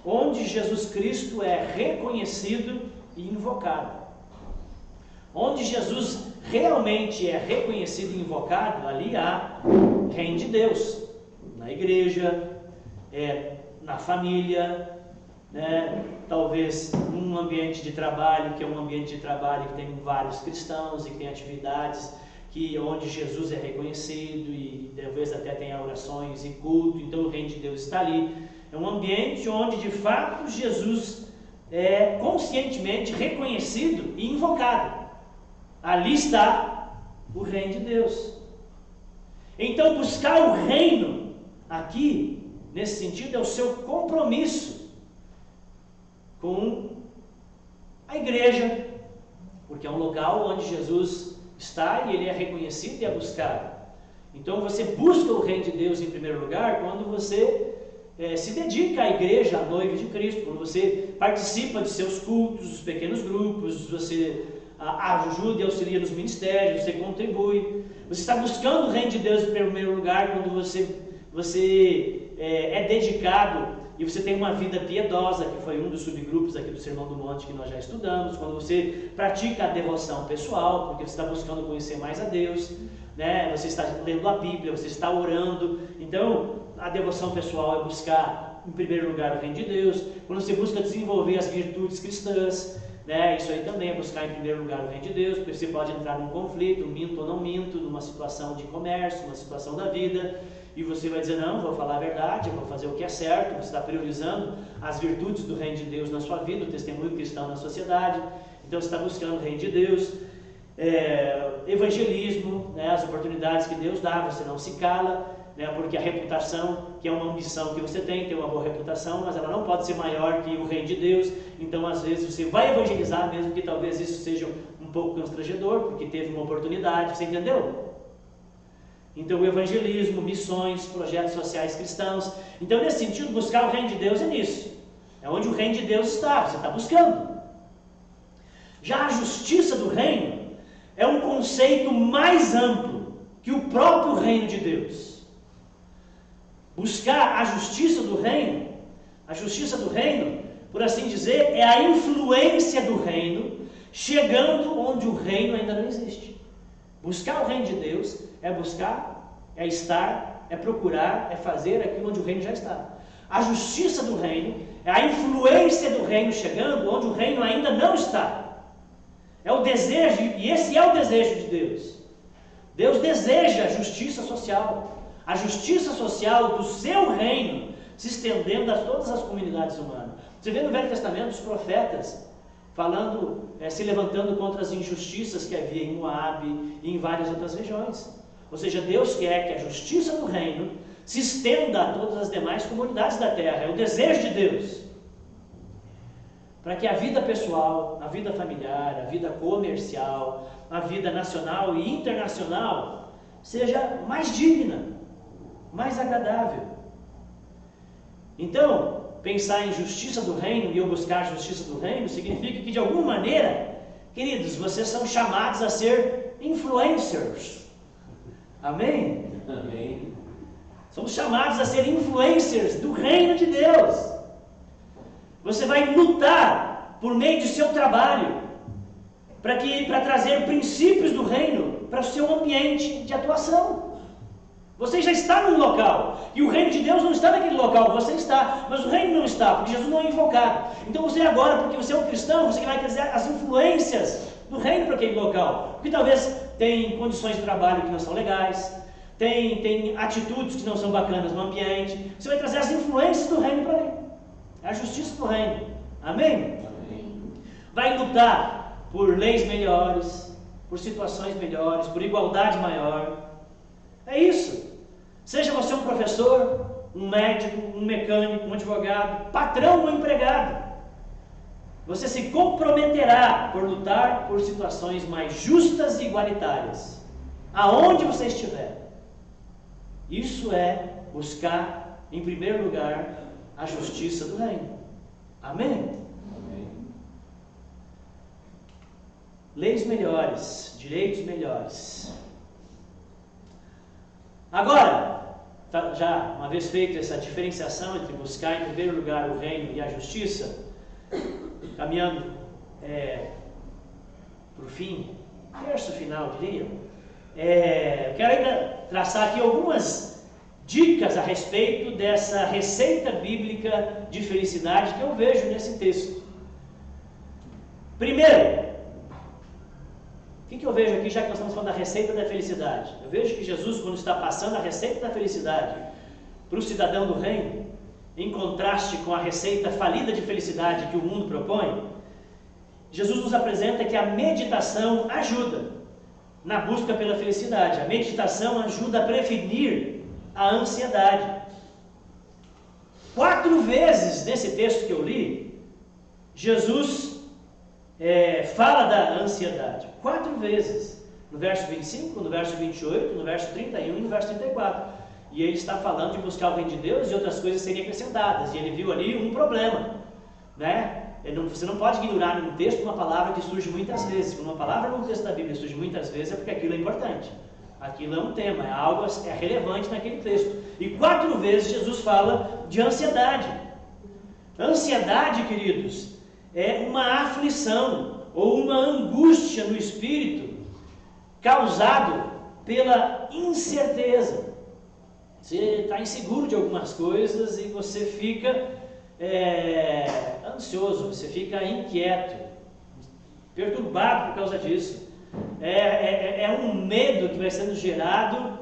onde Jesus Cristo é reconhecido e invocado. Onde Jesus realmente é reconhecido e invocado, ali há reino de Deus. Na igreja, na família, talvez num ambiente de trabalho, que é um ambiente de trabalho que tem vários cristãos e que tem atividades onde Jesus é reconhecido e talvez até tenha orações e culto. Então o reino de Deus está ali. É um ambiente onde de fato Jesus é conscientemente reconhecido e invocado. Ali está o reino de Deus. Então buscar o reino aqui, nesse sentido, é o seu compromisso com a igreja, porque é um local onde Jesus está e ele é reconhecido e é buscado. Então você busca o reino de Deus em primeiro lugar quando você se dedica à igreja, à noiva de Cristo, quando você participa de seus cultos, dos pequenos grupos, você ajuda e auxilia nos ministérios, você contribui. Você está buscando o reino de Deus em primeiro lugar quando você é dedicado e você tem uma vida piedosa, que foi um dos subgrupos aqui do Sermão do Monte que nós já estudamos, quando você pratica a devoção pessoal, porque você está buscando conhecer mais a Deus, né? Você está lendo a Bíblia, você está orando. Então, a devoção pessoal é buscar em primeiro lugar o reino de Deus. Quando você busca desenvolver as virtudes cristãs, né? Isso aí também é buscar em primeiro lugar o reino de Deus, porque você pode entrar num conflito, minto ou não minto, numa situação de comércio, numa situação da vida, e você vai dizer: não, vou falar a verdade, eu vou fazer o que é certo. Você está priorizando as virtudes do reino de Deus na sua vida, o testemunho cristão na sociedade. Então você está buscando o reino de Deus, evangelismo, né? As oportunidades que Deus dá, você não se cala, né? Porque a reputação, que é uma ambição que você tem uma boa reputação, mas ela não pode ser maior que o reino de Deus. Então às vezes você vai evangelizar, mesmo que talvez isso seja um pouco constrangedor, porque teve uma oportunidade. Você entendeu? Então o evangelismo, missões, projetos sociais cristãos. Então nesse sentido, buscar o reino de Deus é nisso. É onde o reino de Deus está, você está buscando. Já a justiça do reino é um conceito mais amplo que o próprio reino de Deus. Buscar a justiça do reino, por assim dizer, é a influência do reino chegando onde o reino ainda não existe. Buscar o reino de Deus é buscar, é estar, é procurar, é fazer aquilo onde o reino já está. A justiça do reino é a influência do reino chegando onde o reino ainda não está. É o desejo, e esse é o desejo de Deus. Deus deseja a justiça social. A justiça social do seu reino se estendendo a todas as comunidades humanas. Você vê no Velho Testamento os profetas falando, se levantando contra as injustiças que havia em Moabe e em várias outras regiões. Ou seja, Deus quer que a justiça do reino se estenda a todas as demais comunidades da terra. É o desejo de Deus. Para que a vida pessoal, a vida familiar, a vida comercial, a vida nacional e internacional seja mais digna, mais agradável. Então, pensar em justiça do reino e eu buscar a justiça do reino significa que, de alguma maneira, queridos, vocês são chamados a ser influencers. Amém?
Amém.
Somos chamados a ser influencers do reino de Deus. Você vai lutar por meio do seu trabalho para trazer princípios do reino para o seu ambiente de atuação. Você já está num local e o reino de Deus não está naquele local, você está, mas o reino não está, porque Jesus não é invocado. Então você agora, porque você é um cristão, você vai trazer as influências do reino para aquele local, porque talvez tem condições de trabalho que não são legais, tem atitudes que não são bacanas no ambiente. Você vai trazer as influências do reino para ali. É a justiça do reino. Amém?
Amém.
Vai lutar por leis melhores, por situações melhores, por igualdade maior. É isso. Seja você um professor, um médico, um mecânico, um advogado, patrão ou empregado. Você se comprometerá por lutar por situações mais justas e igualitárias, aonde você estiver. Isso é buscar, em primeiro lugar, a justiça do reino. Amém?
Amém.
Leis melhores, direitos melhores. Agora, já uma vez feita essa diferenciação entre buscar em primeiro lugar o reino e a justiça, caminhando para o fim, terço final, diria, eu quero ainda traçar aqui algumas dicas a respeito dessa receita bíblica de felicidade que eu vejo nesse texto. Primeiro, o que eu vejo aqui, já que nós estamos falando da receita da felicidade? Eu vejo que Jesus, quando está passando a receita da felicidade para o cidadão do reino, em contraste com a receita falida de felicidade que o mundo propõe, Jesus nos apresenta que a meditação ajuda na busca pela felicidade. A meditação ajuda a prevenir a ansiedade. 4 vezes nesse texto que eu li, Jesus fala da ansiedade. 4 vezes. No verso 25, no verso 28, no verso 31 e no verso 34. E ele está falando de buscar o reino de Deus e outras coisas serem acrescentadas. E ele viu ali um problema, né? Você não pode ignorar num texto uma palavra que surge muitas vezes. Quando uma palavra num texto da Bíblia surge muitas vezes é porque aquilo é importante. Aquilo é um tema, é algo relevante naquele texto. E 4 vezes Jesus fala de ansiedade. Ansiedade, queridos, é uma aflição ou uma angústia no espírito causado pela incerteza. Você está inseguro de algumas coisas e você fica ansioso, você fica inquieto, perturbado por causa disso. É um medo que vai sendo gerado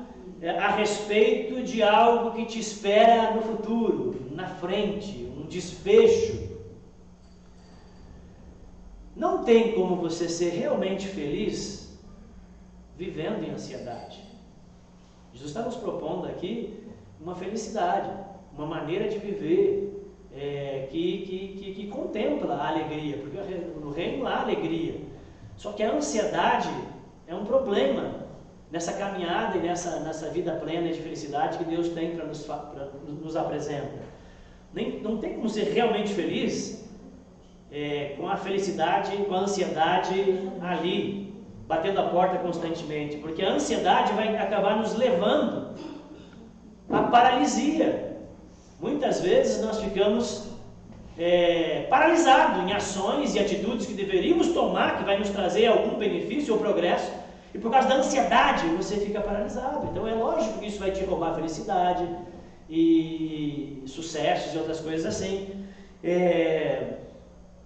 a respeito de algo que te espera no futuro, na frente, um desfecho. Não tem como você ser realmente feliz vivendo em ansiedade. Jesus está nos propondo aqui uma felicidade, uma maneira de viver que contempla a alegria, porque no reino há alegria. Só que a ansiedade é um problema nessa caminhada e nessa vida plena de felicidade que Deus tem para nos apresenta. Não tem como ser realmente feliz com a felicidade, com a ansiedade ali, batendo a porta constantemente, porque a ansiedade vai acabar nos levando à paralisia. Muitas vezes nós ficamos paralisado em ações e atitudes que deveríamos tomar, que vai nos trazer algum benefício ou progresso, e por causa da ansiedade você fica paralisado. Então é lógico que isso vai te roubar felicidade e sucessos e outras coisas assim.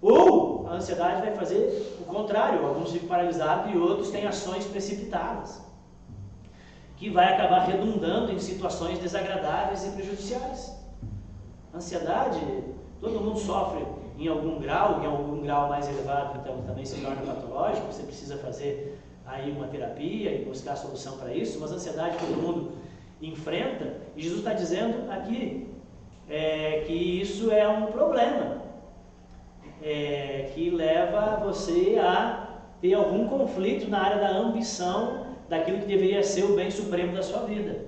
Ou a ansiedade vai fazer o contrário, alguns ficam paralisados e outros têm ações precipitadas, que vai acabar redundando em situações desagradáveis e prejudiciais. Ansiedade, todo mundo sofre em algum grau mais elevado, então também se torna patológico, você precisa fazer aí uma terapia e buscar solução para isso, mas a ansiedade todo mundo enfrenta, e Jesus está dizendo aqui que isso é um problema, que leva você a ter algum conflito na área da ambição, daquilo que deveria ser o bem supremo da sua vida.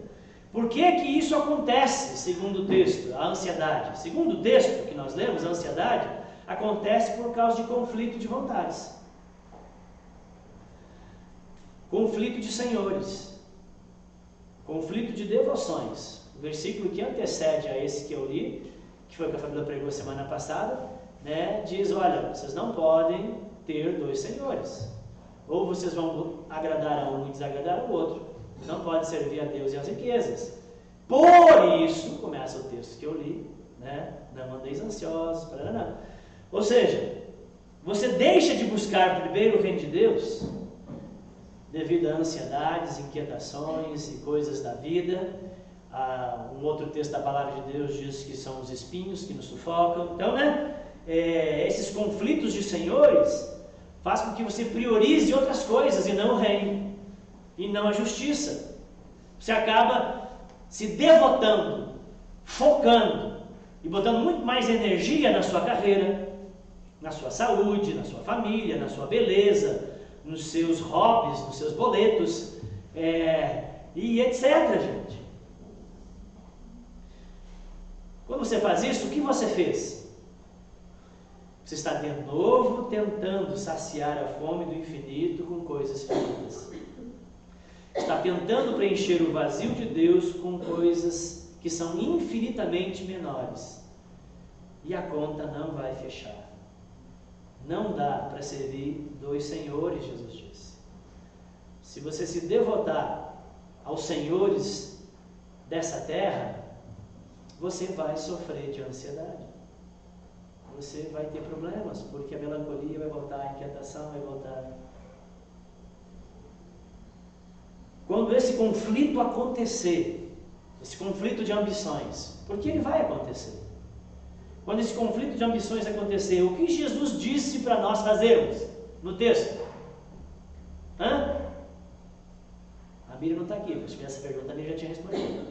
Por que que isso acontece, segundo o texto, a ansiedade? Segundo o texto que nós lemos, a ansiedade acontece por causa de conflito de vontades. Conflito de senhores. Conflito de devoções. O versículo que antecede a esse que eu li, que foi o que a Fabíola pregou semana passada, diz, olha, vocês não podem ter dois senhores. Ou vocês vão agradar a um e desagradar o outro. Não pode servir a Deus e às riquezas. Por isso, começa o texto que eu li, não andeis ansiosos, ou seja, você deixa de buscar primeiro o reino de Deus, devido a ansiedades, inquietações e coisas da vida. Um outro texto da palavra de Deus diz que são os espinhos que nos sufocam. Então, esses conflitos de senhores faz com que você priorize outras coisas e não o reino, e não a justiça. Você acaba se devotando, focando e botando muito mais energia na sua carreira, na sua saúde, na sua família, na sua beleza, nos seus hobbies, nos seus boletos, e etc, gente. Quando você faz isso, o que você fez? Você está de novo tentando saciar a fome do infinito com coisas finitas. Está tentando preencher o vazio de Deus com coisas que são infinitamente menores. E a conta não vai fechar. Não dá para servir dois senhores, Jesus disse. Se você se devotar aos senhores dessa terra, você vai sofrer de ansiedade. Você vai ter problemas, porque a melancolia vai voltar, a inquietação vai voltar. Quando esse conflito acontecer, esse conflito de ambições, porque ele vai acontecer. Quando esse conflito de ambições acontecer, o que Jesus disse para nós fazermos no texto? A Miriam não está aqui, porque se tivesse essa pergunta, ele já tinha respondido.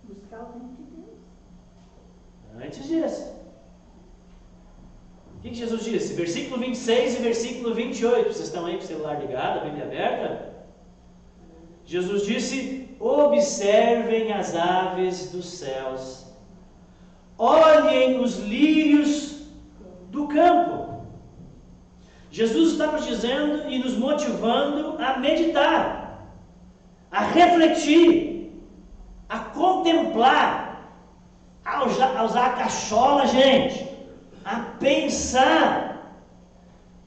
Buscar o reino de Deus.
Antes disso. O que Jesus disse? Versículo 26 e versículo 28. Vocês estão aí com o celular ligado, a Bíblia aberta? Jesus disse, observem as aves dos céus, olhem os lírios do campo. Jesus está nos dizendo e nos motivando a meditar, a refletir, a contemplar, a usar a cachola, gente, a pensar.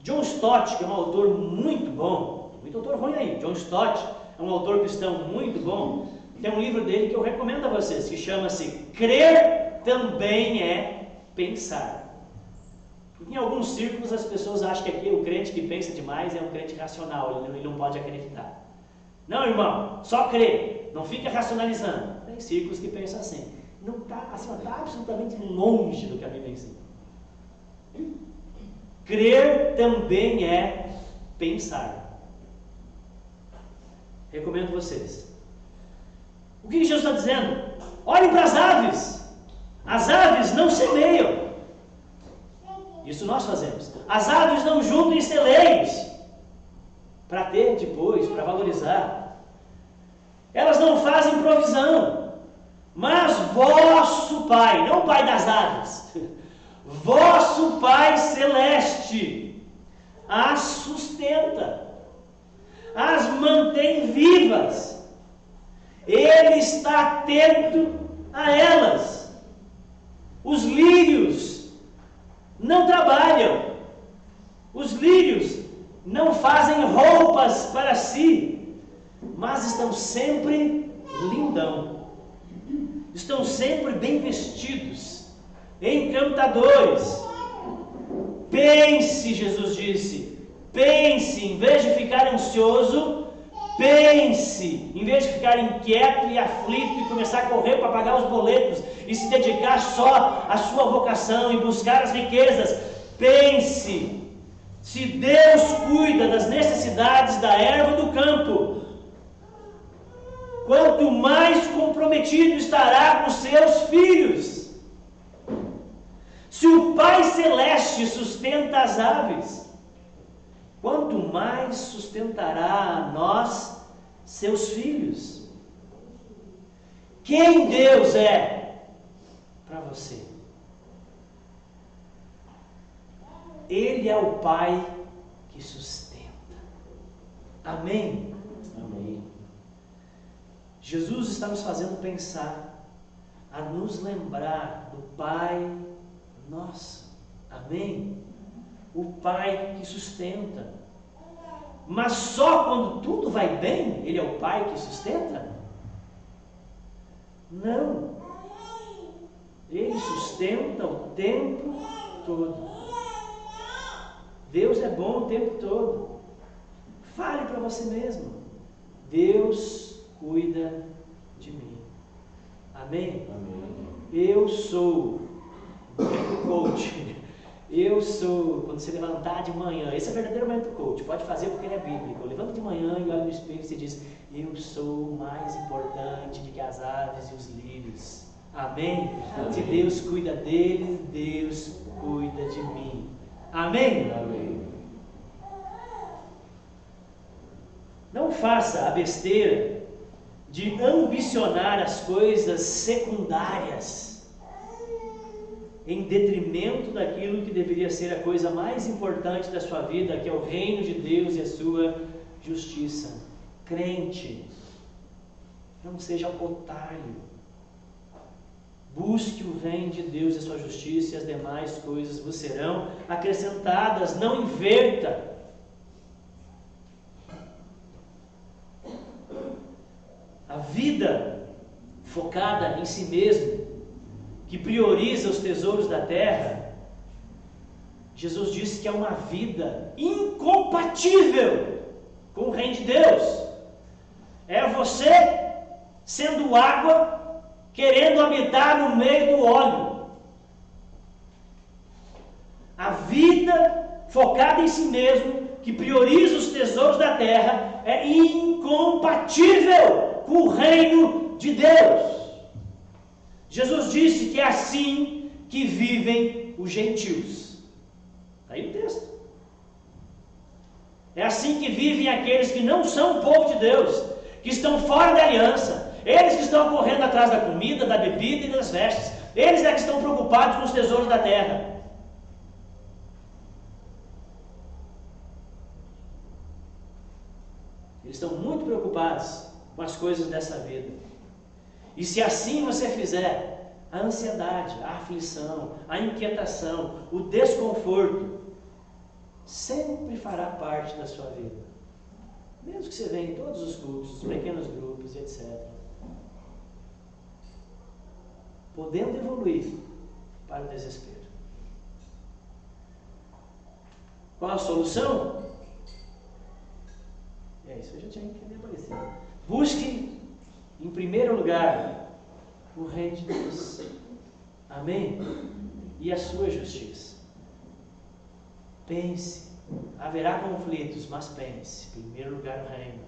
John Stott, que é um autor muito bom, tem muito autor ruim aí, John Stott é um autor cristão muito bom, tem um livro dele que eu recomendo a vocês, que chama-se Crer Também é Pensar. Porque em alguns círculos as pessoas acham que aqui o crente que pensa demais é um crente racional, ele não pode acreditar. Não, irmão, só crê, não fica racionalizando. Tem círculos que pensam assim. Não está absolutamente longe do que a Bíblia ensina. Crer também é pensar. Recomendo vocês. O que Jesus está dizendo? Olhem para as aves. As aves não semeiam. Isso nós fazemos. As aves não juntam em celeiros para ter depois, para valorizar. Elas não fazem provisão. Mas vosso Pai, não o Pai das aves, vosso Pai Celeste as sustenta, as mantém vivas. Ele está atento a elas. roupas para si, mas estão sempre lindão. Estão sempre bem vestidos, encantadores. Pense, Jesus disse, pense, em vez de ficar ansioso, pense, em vez de ficar inquieto e aflito e começar a correr para pagar os boletos e se dedicar só à sua vocação e buscar as riquezas, pense, se Deus cuida das necessidades da erva do campo, quanto mais comprometido estará com seus filhos. Se o Pai Celeste sustenta as aves, quanto mais sustentará a nós, seus filhos. Quem Deus é para você? Ele é o Pai que sustenta. Amém?
Amém.
Jesus está nos fazendo pensar, a nos lembrar do Pai nosso. Amém? O Pai que sustenta. Mas só quando tudo vai bem, Ele é o Pai que sustenta? Não. Ele sustenta o tempo todo. Deus é bom o tempo todo. Fale para você mesmo. Deus cuida de mim. Amém?
Amém.
Eu sou coach. Eu sou, quando você levantar de manhã, esse é o verdadeiro momento coach, pode fazer porque ele é bíblico. Eu levanto de manhã e olho no espelho e você diz, eu sou mais importante do que as aves e os lírios. Amém?
Amém.
Se Deus cuida deles, Deus cuida de mim. Amém?
Amém.
Não faça a besteira de ambicionar as coisas secundárias em detrimento daquilo que deveria ser a coisa mais importante da sua vida, que é o reino de Deus e a sua justiça. Crente, não seja otário. Busque o reino de Deus e a sua justiça, e as demais coisas vos serão acrescentadas. Não inverta. A vida focada em si mesmo, que prioriza os tesouros da terra, Jesus disse que é uma vida incompatível com o reino de Deus. É você sendo água, querendo habitar no meio do óleo. A vida focada em si mesmo, que prioriza os tesouros da terra, é incompatível com o reino de Deus. Jesus disse que é assim que vivem os gentios. Está aí o texto. É assim que vivem aqueles que não são o povo de Deus, que estão fora da aliança. Eles que estão correndo atrás da comida, da bebida e das vestes. Eles é que estão preocupados com os tesouros da terra. Eles estão muito preocupados com as coisas dessa vida. E se assim você fizer, a ansiedade, a aflição, a inquietação, o desconforto, sempre fará parte da sua vida. Mesmo que você venha em todos os cultos, os pequenos grupos, etc. Podendo evoluir para o desespero. Qual a solução? Isso eu já tinha que aparecer. Busque em primeiro lugar o reino de Deus. Amém? E a sua justiça. Pense. Haverá conflitos, mas pense. Em primeiro lugar o reino.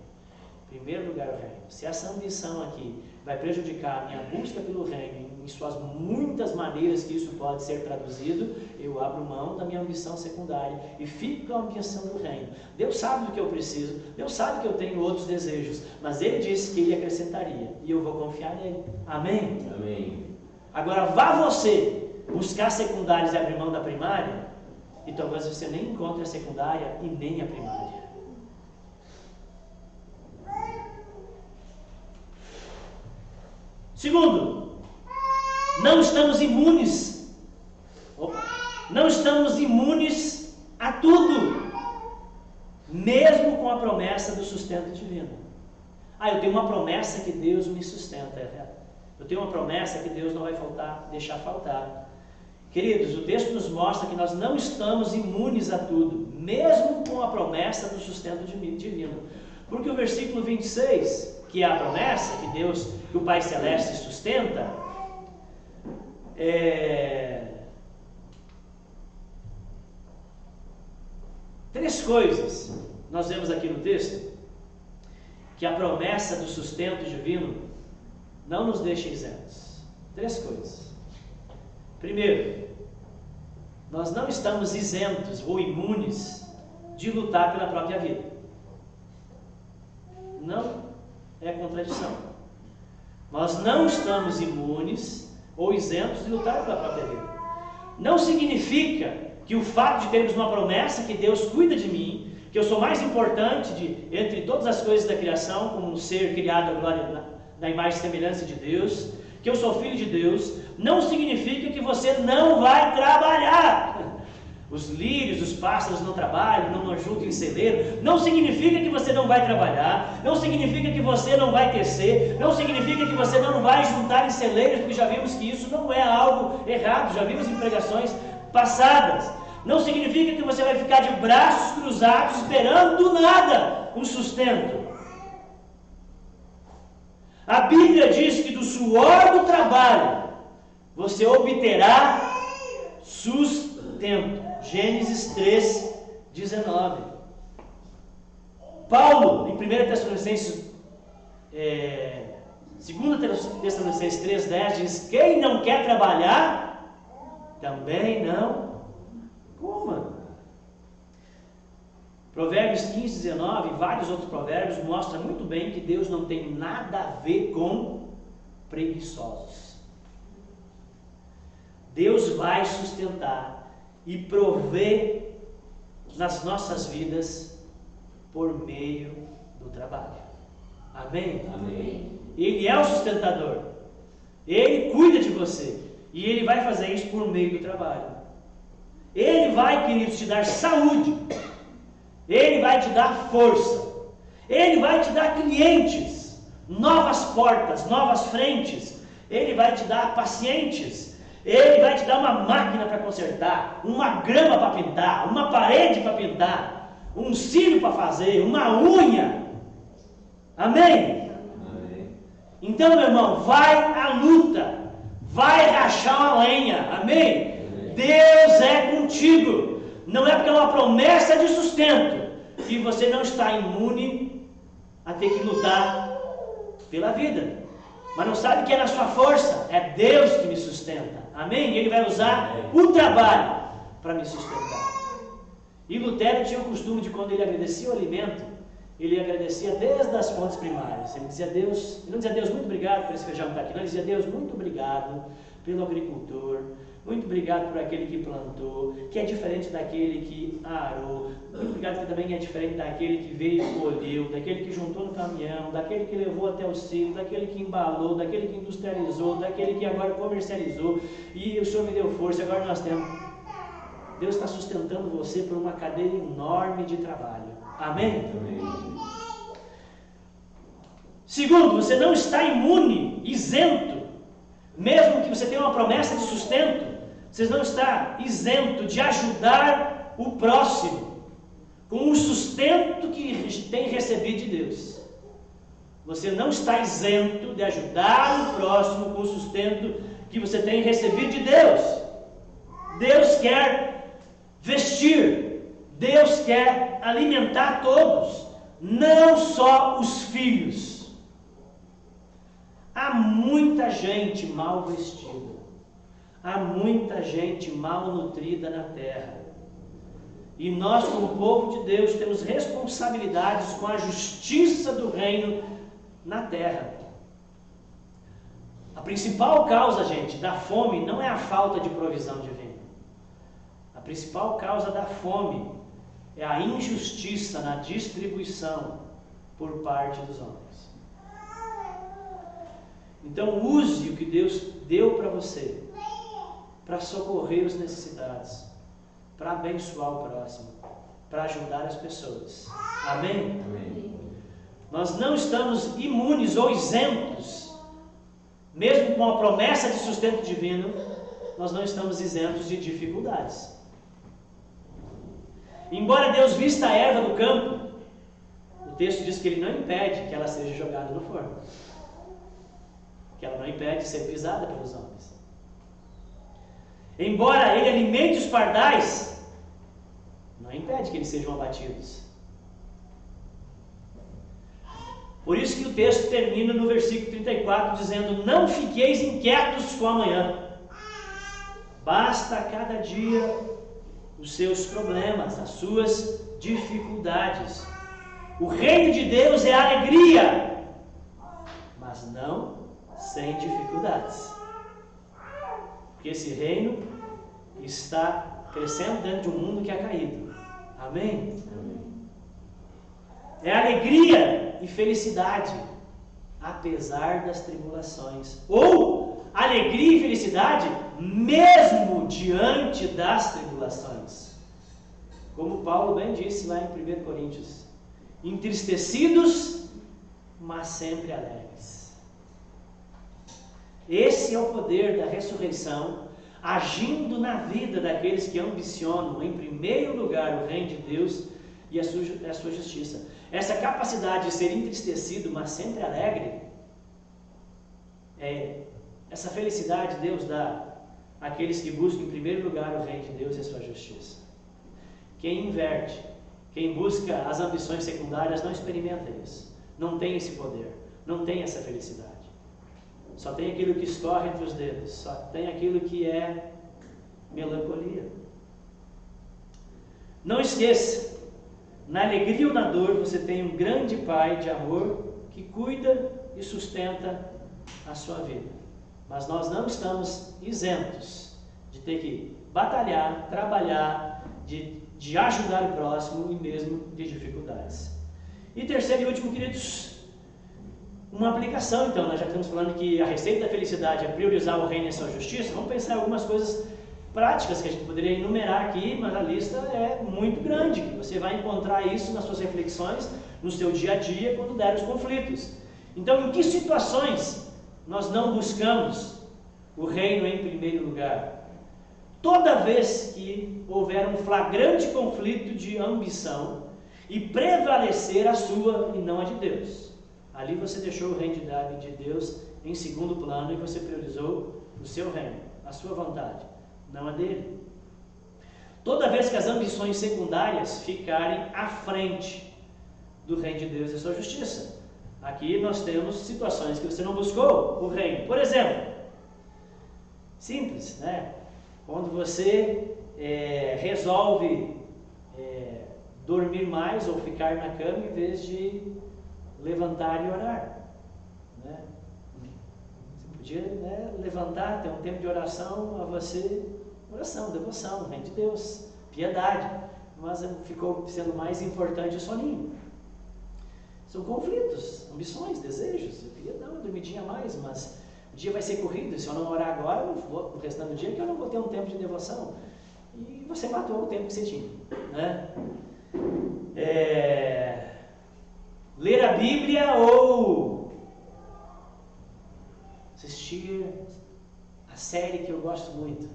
Em primeiro lugar o reino. Se essa ambição aqui vai prejudicar a minha busca pelo reino, em suas muitas maneiras que isso pode ser traduzido, eu abro mão da minha ambição secundária e fico com a ambição do reino. Deus sabe do que eu preciso, Deus sabe que eu tenho outros desejos, mas Ele disse que Ele acrescentaria, e eu vou confiar nele. Amém?
Amém.
Agora vá você buscar secundários e abrir mão da primária, e talvez você nem encontre a secundária e nem a primária. Segundo, não estamos imunes. Não estamos imunes a tudo. mesmo com a promessa do sustento divino. Eu tenho uma promessa que Deus me sustenta. Eu tenho uma promessa que Deus não vai deixar faltar. Queridos, o texto nos mostra que nós não estamos imunes a tudo, mesmo com a promessa do sustento divino. Porque o versículo 26, que é a promessa que o Pai Celeste sustenta, três coisas nós vemos aqui no texto, que a promessa do sustento divino não nos deixa isentos. Três coisas. Primeiro, nós não estamos isentos ou imunes de lutar pela própria vida. Não é contradição. Nós não estamos imunes ou isentos de lutar pela própria vida. Não significa que o fato de termos uma promessa que Deus cuida de mim, que eu sou mais importante entre todas as coisas da criação, como um ser criado à glória, na imagem e semelhança de Deus, que eu sou filho de Deus, não significa que você não vai trabalhar. Os lírios, os pássaros não trabalham, não ajuntam em celeiro. Não significa que você não vai trabalhar, não significa que você não vai tecer, não significa que você não vai juntar em celeiros, porque já vimos que isso não é algo errado, já vimos em pregações passadas. Não significa que você vai ficar de braços cruzados esperando do nada um sustento. A Bíblia diz que do suor do trabalho você obterá sustento. Gênesis 3:19. Paulo, em 2 Tessalonicenses 3:10 diz: quem não quer trabalhar, também não coma. Provérbios 15:19 e vários outros provérbios mostram muito bem que Deus não tem nada a ver com preguiçosos. Deus vai sustentar e prover nas nossas vidas por meio do trabalho. Amém?
Amém.
Ele é o sustentador. Ele cuida de você. E Ele vai fazer isso por meio do trabalho. Ele vai, queridos, te dar saúde. Ele vai te dar força. Ele vai te dar clientes, novas portas, novas frentes. Ele vai te dar pacientes. Ele vai te dar uma máquina para consertar, uma grama para pintar, uma parede para pintar, um cílio para fazer, uma unha. Amém?
Amém.
Então, meu irmão, vai à luta, vai rachar uma lenha. Amém?
Amém.
Deus é contigo. Não é porque é uma promessa de sustento que você não está imune a ter que lutar pela vida. Mas não sabe que é na sua força, é Deus que me sustenta. Amém? Ele vai usar o trabalho para me sustentar. E Lutero tinha o costume de, quando ele agradecia o alimento, ele agradecia desde as fontes primárias. Ele dizia a Deus, ele não dizia: Deus, muito obrigado por esse feijão que está aqui. Não, ele dizia: Deus, muito obrigado pelo agricultor, muito obrigado por aquele que plantou, que é diferente daquele que arou, muito obrigado que também é diferente daquele que veio e colheu, daquele que juntou no caminhão, daquele que levou até o silo, daquele que embalou, daquele que industrializou, daquele que agora comercializou, e o Senhor me deu força, agora nós temos. Deus está sustentando você por uma cadeia enorme de trabalho. Amém?
Amém.
Segundo, você não está imune, isento, mesmo que você tenha uma promessa de sustento, você não está isento de ajudar o próximo com o sustento que tem recebido de Deus. Você não está isento de ajudar o próximo com o sustento que você tem recebido de Deus. Deus quer vestir, Deus quer alimentar todos, não só os filhos. Há muita gente mal vestida, há muita gente mal nutrida na terra. E nós, como povo de Deus, temos responsabilidades com a justiça do reino na terra. A principal causa, gente, da fome não é a falta de provisão divina. A principal causa da fome é a injustiça na distribuição por parte dos homens. Então use o que Deus deu para você, para socorrer os necessitados, para abençoar o próximo. para ajudar as pessoas. Amém?
Amém.
Nós não estamos imunes ou isentos, mesmo com a promessa de sustento divino, nós não estamos isentos de dificuldades. Embora Deus vista a erva do campo, o texto diz que Ele não impede que ela seja jogada no forno, que ela não impede de ser pisada pelos homens. Embora Ele alimente os pardais, não impede que eles sejam abatidos. Por isso que o texto termina no versículo 34 dizendo: não fiqueis inquietos com amanhã, basta a cada dia os seus problemas, as suas dificuldades. O reino de Deus é alegria, mas não sem dificuldades, porque esse reino está crescendo dentro de um mundo que é caído. Amém? É alegria e felicidade, apesar das tribulações. Ou alegria e felicidade mesmo diante das tribulações. Como Paulo bem disse lá em 1 Coríntios: entristecidos, mas sempre alegres. Esse é o poder da ressurreição agindo na vida daqueles que ambicionam, em primeiro lugar, o reino de Deus e a sua justiça. Essa capacidade de ser entristecido, mas sempre alegre, essa felicidade Deus dá àqueles que buscam em primeiro lugar o reino de Deus e a sua justiça. Quem inverte, quem busca as ambições secundárias, não experimenta isso, não tem esse poder, não tem essa felicidade. Só tem aquilo que escorre entre os dedos, só tem aquilo que é melancolia. Não esqueça, na alegria ou na dor, você tem um grande Pai de amor que cuida e sustenta a sua vida. Mas nós não estamos isentos de ter que batalhar, trabalhar, de ajudar o próximo e mesmo de dificuldades. E terceiro e último, queridos, uma aplicação. Então, nós já estamos falando que a receita da felicidade é priorizar o reino e a sua justiça. Vamos pensar em algumas coisas práticas que a gente poderia enumerar aqui, mas a lista é muito grande. Você vai encontrar isso nas suas reflexões, no seu dia a dia, quando der os conflitos. Então, em que situações nós não buscamos o reino em primeiro lugar? Toda vez que houver um flagrante conflito de ambição e prevalecer a sua e não a de Deus, ali você deixou o reino de Deus em segundo plano e você priorizou o seu reino, a sua vontade, não a dele. Toda vez que as ambições secundárias ficarem à frente do reino de Deus e a sua justiça. Aqui nós temos situações que você não buscou o reino. Por exemplo, simples, né? Quando você resolve dormir mais ou ficar na cama em vez de levantar e orar, né? Você podia, levantar, ter um tempo de oração, oração, devoção, reino de Deus, piedade, mas ficou sendo mais importante o soninho. São conflitos, ambições, desejos. Eu queria dar uma dormidinha a mais, mas o dia vai ser corrido. Se eu não orar agora, eu vou no restante do dia que eu não vou ter um tempo de devoção. E você matou o tempo que você tinha, né? Ler a Bíblia ou assistir a série que eu gosto muito.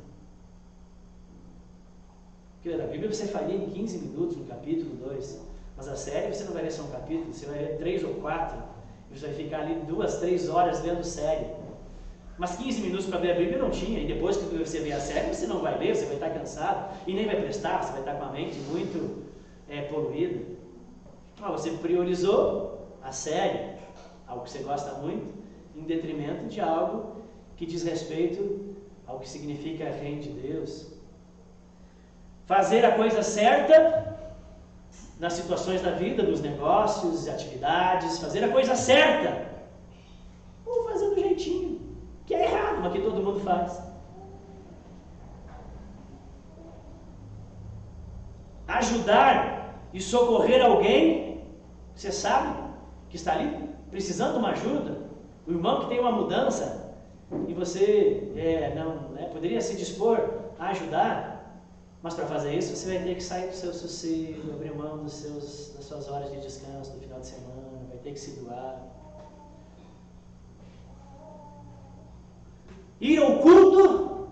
Porque ler a Bíblia você faria em 15 minutos, no capítulo 2. Mas a série você não vai ler só um capítulo, você vai ler 3 ou 4. E você vai ficar ali 2, 3 horas lendo série. Mas 15 minutos para ler a Bíblia não tinha. E depois que você vê a série, você não vai ler, você vai estar cansado. E nem vai prestar, você vai estar com a mente muito poluída. Você priorizou a série, algo que você gosta muito, em detrimento de algo que diz respeito ao que significa reino de Deus. Fazer a coisa certa nas situações da vida, nos negócios, atividades, fazer a coisa certa, ou fazer do jeitinho, que é errado, mas que todo mundo faz. Ajudar e socorrer alguém, você sabe que está ali precisando de uma ajuda, o irmão que tem uma mudança, e você poderia se dispor a ajudar, Mas para fazer isso, você vai ter que sair do seu sossego, abrir mão das suas horas de descanso do final de semana, vai ter que se doar. Ir ao culto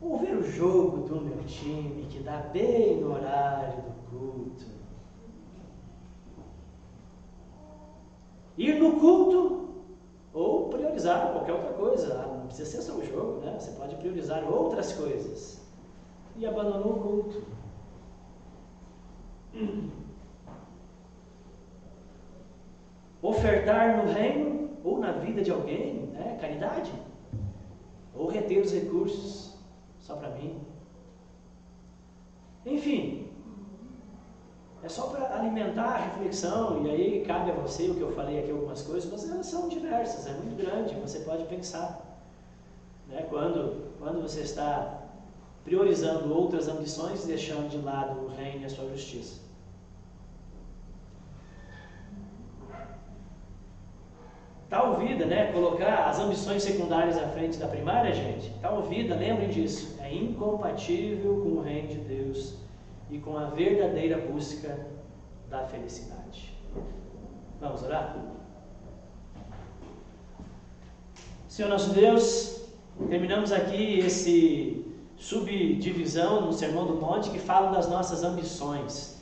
ou ver o jogo do meu time que dá bem no horário do culto. Ir no culto ou priorizar qualquer outra coisa. Não precisa ser só o jogo, né? Você pode priorizar outras coisas. E abandonou o culto. Ofertar no reino ou na vida de alguém, né? Caridade. Ou reter os recursos só para mim. Enfim, é só para alimentar a reflexão, e aí cabe a você o que eu falei aqui, algumas coisas, mas elas são diversas, é muito grande, você pode pensar. Né? Quando você está priorizando outras ambições, deixando de lado o reino e a sua justiça. Tal vida, né? Colocar as ambições secundárias à frente da primária, gente, tal vida, lembrem disso, é incompatível com o reino de Deus e com a verdadeira busca da felicidade. Vamos orar? Senhor nosso Deus, terminamos aqui esse subdivisão no Sermão do Monte que fala das nossas ambições,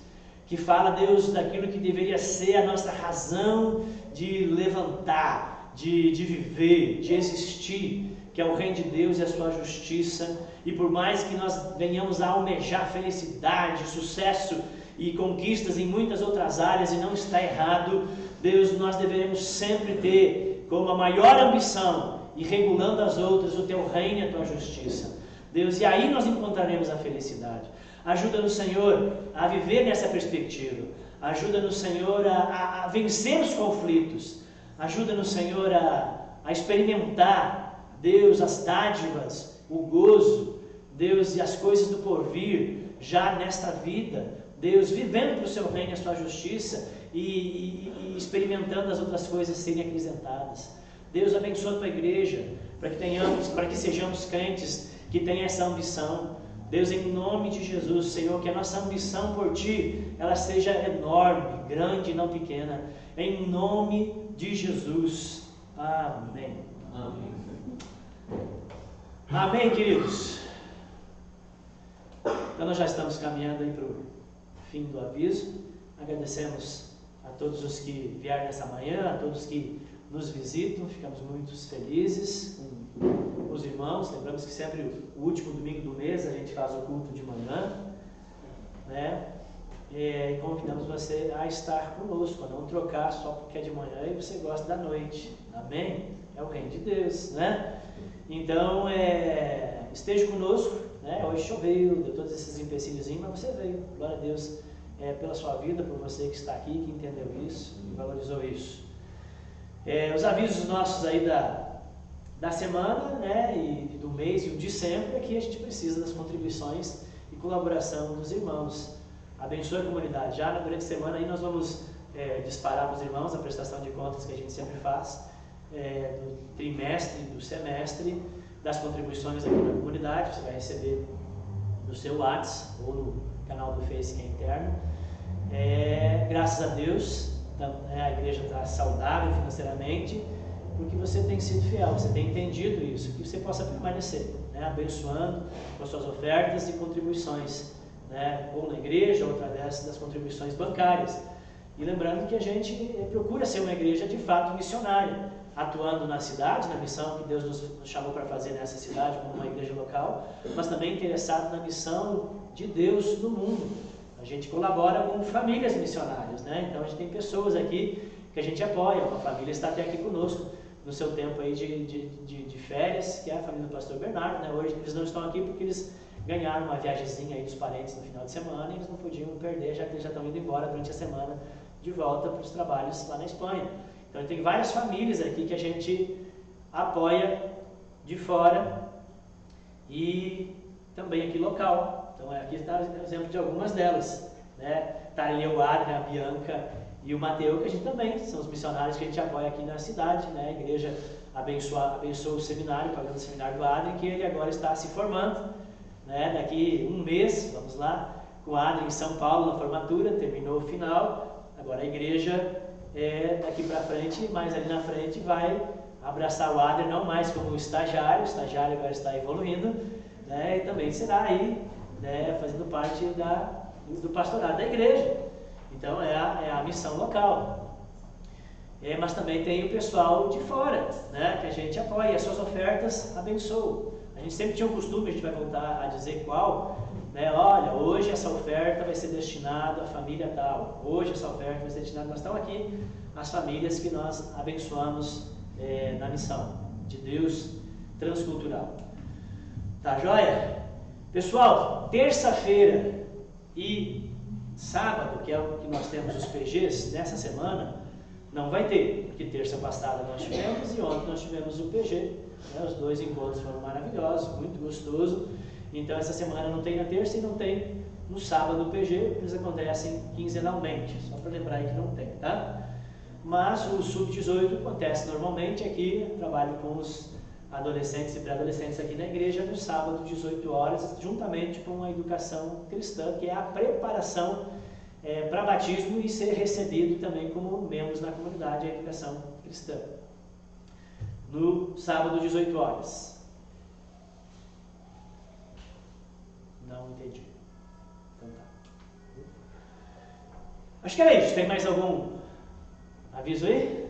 que fala, Deus, daquilo que deveria ser a nossa razão de levantar, de viver, de existir, que é o reino de Deus e a sua justiça. E por mais que nós venhamos a almejar felicidade, sucesso e conquistas em muitas outras áreas, e não está errado, Deus, nós deveremos sempre ter como a maior ambição, e regulando as outras, o teu reino e a tua justiça. Deus, e aí nós encontraremos a felicidade. Ajuda-nos, Senhor, a viver nessa perspectiva. Ajuda-nos, Senhor, a vencer os conflitos. Ajuda-nos, Senhor, a experimentar, Deus, as dádivas, o gozo, Deus, e as coisas do porvir, já nesta vida. Deus, vivendo para o seu reino e a sua justiça e experimentando as outras coisas serem acrescentadas. Deus, abençoa a tua igreja, para que sejamos crentes que tenham essa ambição. Deus, em nome de Jesus, Senhor, que a nossa ambição por Ti, ela seja enorme, grande e não pequena. Em nome de Jesus. Amém.
Amém.
Amém, queridos. Então nós já estamos caminhando aí para o fim do aviso. Agradecemos a todos os que vieram nessa manhã, a todos que nos visitam. Ficamos muito felizes com os irmãos. Lembramos que sempre o último domingo do mês a gente faz o culto de manhã, né? E convidamos você a estar conosco, a não trocar só porque é de manhã e você gosta da noite. Amém? É o reino de Deus, né? Então, esteja conosco, né? Hoje choveu, deu todos esses empecilhos, mas você veio. Glória a Deus pela sua vida, por você que está aqui, que entendeu isso, que valorizou isso. Os avisos nossos aí da semana, né, e do mês e o de sempre, aqui a gente precisa das contribuições e colaboração dos irmãos. Abençoe a comunidade. Já durante a semana aí nós vamos disparar para os irmãos a prestação de contas que a gente sempre faz, do trimestre e do semestre, das contribuições aqui na comunidade. Você vai receber no seu WhatsApp ou no canal do Face que é interno. Graças a Deus, a igreja está saudável financeiramente, porque você tem sido fiel, você tem entendido isso, que você possa permanecer, né, abençoando com as suas ofertas e contribuições, né, ou na igreja, ou através das contribuições bancárias. E lembrando que a gente procura ser uma igreja de fato missionária, atuando na cidade, na missão que Deus nos chamou para fazer nessa cidade, como uma igreja local, mas também interessado na missão de Deus no mundo. A gente colabora com famílias missionárias, né? Então a gente tem pessoas aqui que a gente apoia. Uma família está até aqui conosco no seu tempo aí de férias, que é a família do pastor Bernardo, né? Hoje eles não estão aqui porque eles ganharam uma viagemzinha aí dos parentes no final de semana e eles não podiam perder, já que eles já estão indo embora durante a semana de volta para os trabalhos lá na Espanha. Então tem várias famílias aqui que a gente apoia de fora e também aqui local. Então aqui está o exemplo de algumas delas, né? Está ali o Adrian, a Bianca e o Mateu, que a gente também são os missionários que a gente apoia aqui na cidade, né? A igreja abençoa o seminário, pagando o seminário do Adrian, que ele agora está se formando, né? Daqui um mês, vamos lá, com a Adri em São Paulo na formatura, terminou o final, agora a igreja daqui para frente, mais ali na frente vai abraçar o Adri não mais como estagiário, o estagiário agora está evoluindo, né? E também será aí, né, fazendo parte do pastorado da igreja. Então é a missão local. Mas também tem o pessoal de fora, né, que a gente apoia, as suas ofertas abençoam. A gente sempre tinha um costume, a gente vai voltar a dizer qual, né, olha, hoje essa oferta vai ser destinada à família tal, hoje essa oferta vai ser destinada, nós estamos aqui, as famílias que nós abençoamos na missão de Deus transcultural. Tá joia? Pessoal, terça-feira e sábado, que é o que nós temos os PGs, nessa semana, não vai ter, porque terça passada nós tivemos e ontem nós tivemos o PG, né? Os dois encontros foram maravilhosos, muito gostoso. Então essa semana não tem na terça e não tem no sábado o PG, eles acontecem quinzenalmente, só para lembrar aí que não tem, tá? Mas o Sub-18 acontece normalmente aqui, trabalho com os adolescentes e pré-adolescentes aqui na igreja no sábado, 18 horas, juntamente com a educação cristã, que é a preparação para batismo e ser recebido também como membros na comunidade, a educação cristã. No sábado, 18 horas. Não entendi. Então tá. Acho que era isso. Tem mais algum aviso aí?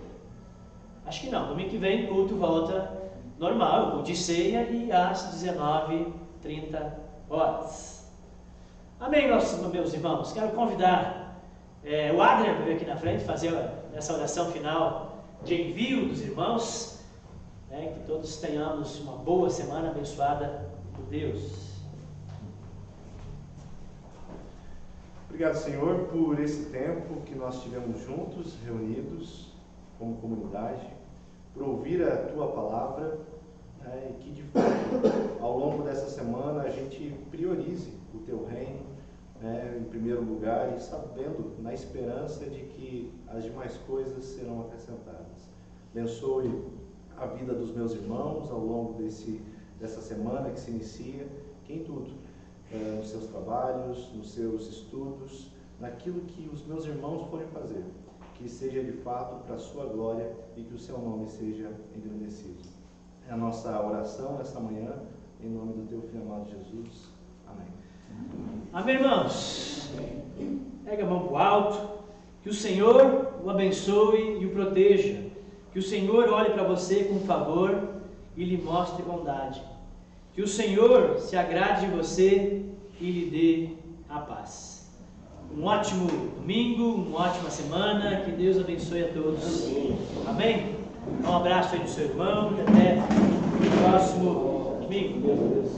Acho que não. Domingo que vem o culto volta normal, o de ceia, e às 19h30. Amém, meus irmãos. Quero convidar o Adrian para vir aqui na frente fazer essa oração final de envio dos irmãos, né, que todos tenhamos uma boa semana abençoada por Deus.
Obrigado, Senhor, por esse tempo que nós tivemos juntos, reunidos como comunidade, por ouvir a Tua palavra, né, e que de fato ao longo dessa semana a gente priorize o Teu reino, né, em primeiro lugar, e sabendo, na esperança de que as demais coisas serão acrescentadas. Abençoe a vida dos meus irmãos ao longo dessa semana que se inicia, que em tudo, nos seus trabalhos, nos seus estudos, naquilo que os meus irmãos forem fazer, que seja de fato para a sua glória e que o seu nome seja engrandecido. É a nossa oração esta manhã, em nome do Teu Filho amado Jesus. Amém.
Amém, irmãos? Pega a mão para o alto, que o Senhor o abençoe e o proteja, que o Senhor olhe para você com favor e lhe mostre bondade, que o Senhor se agrade de você e lhe dê a paz. Um ótimo domingo, uma ótima semana, que Deus abençoe a todos. Amém? Um abraço aí do seu irmão e até o próximo domingo.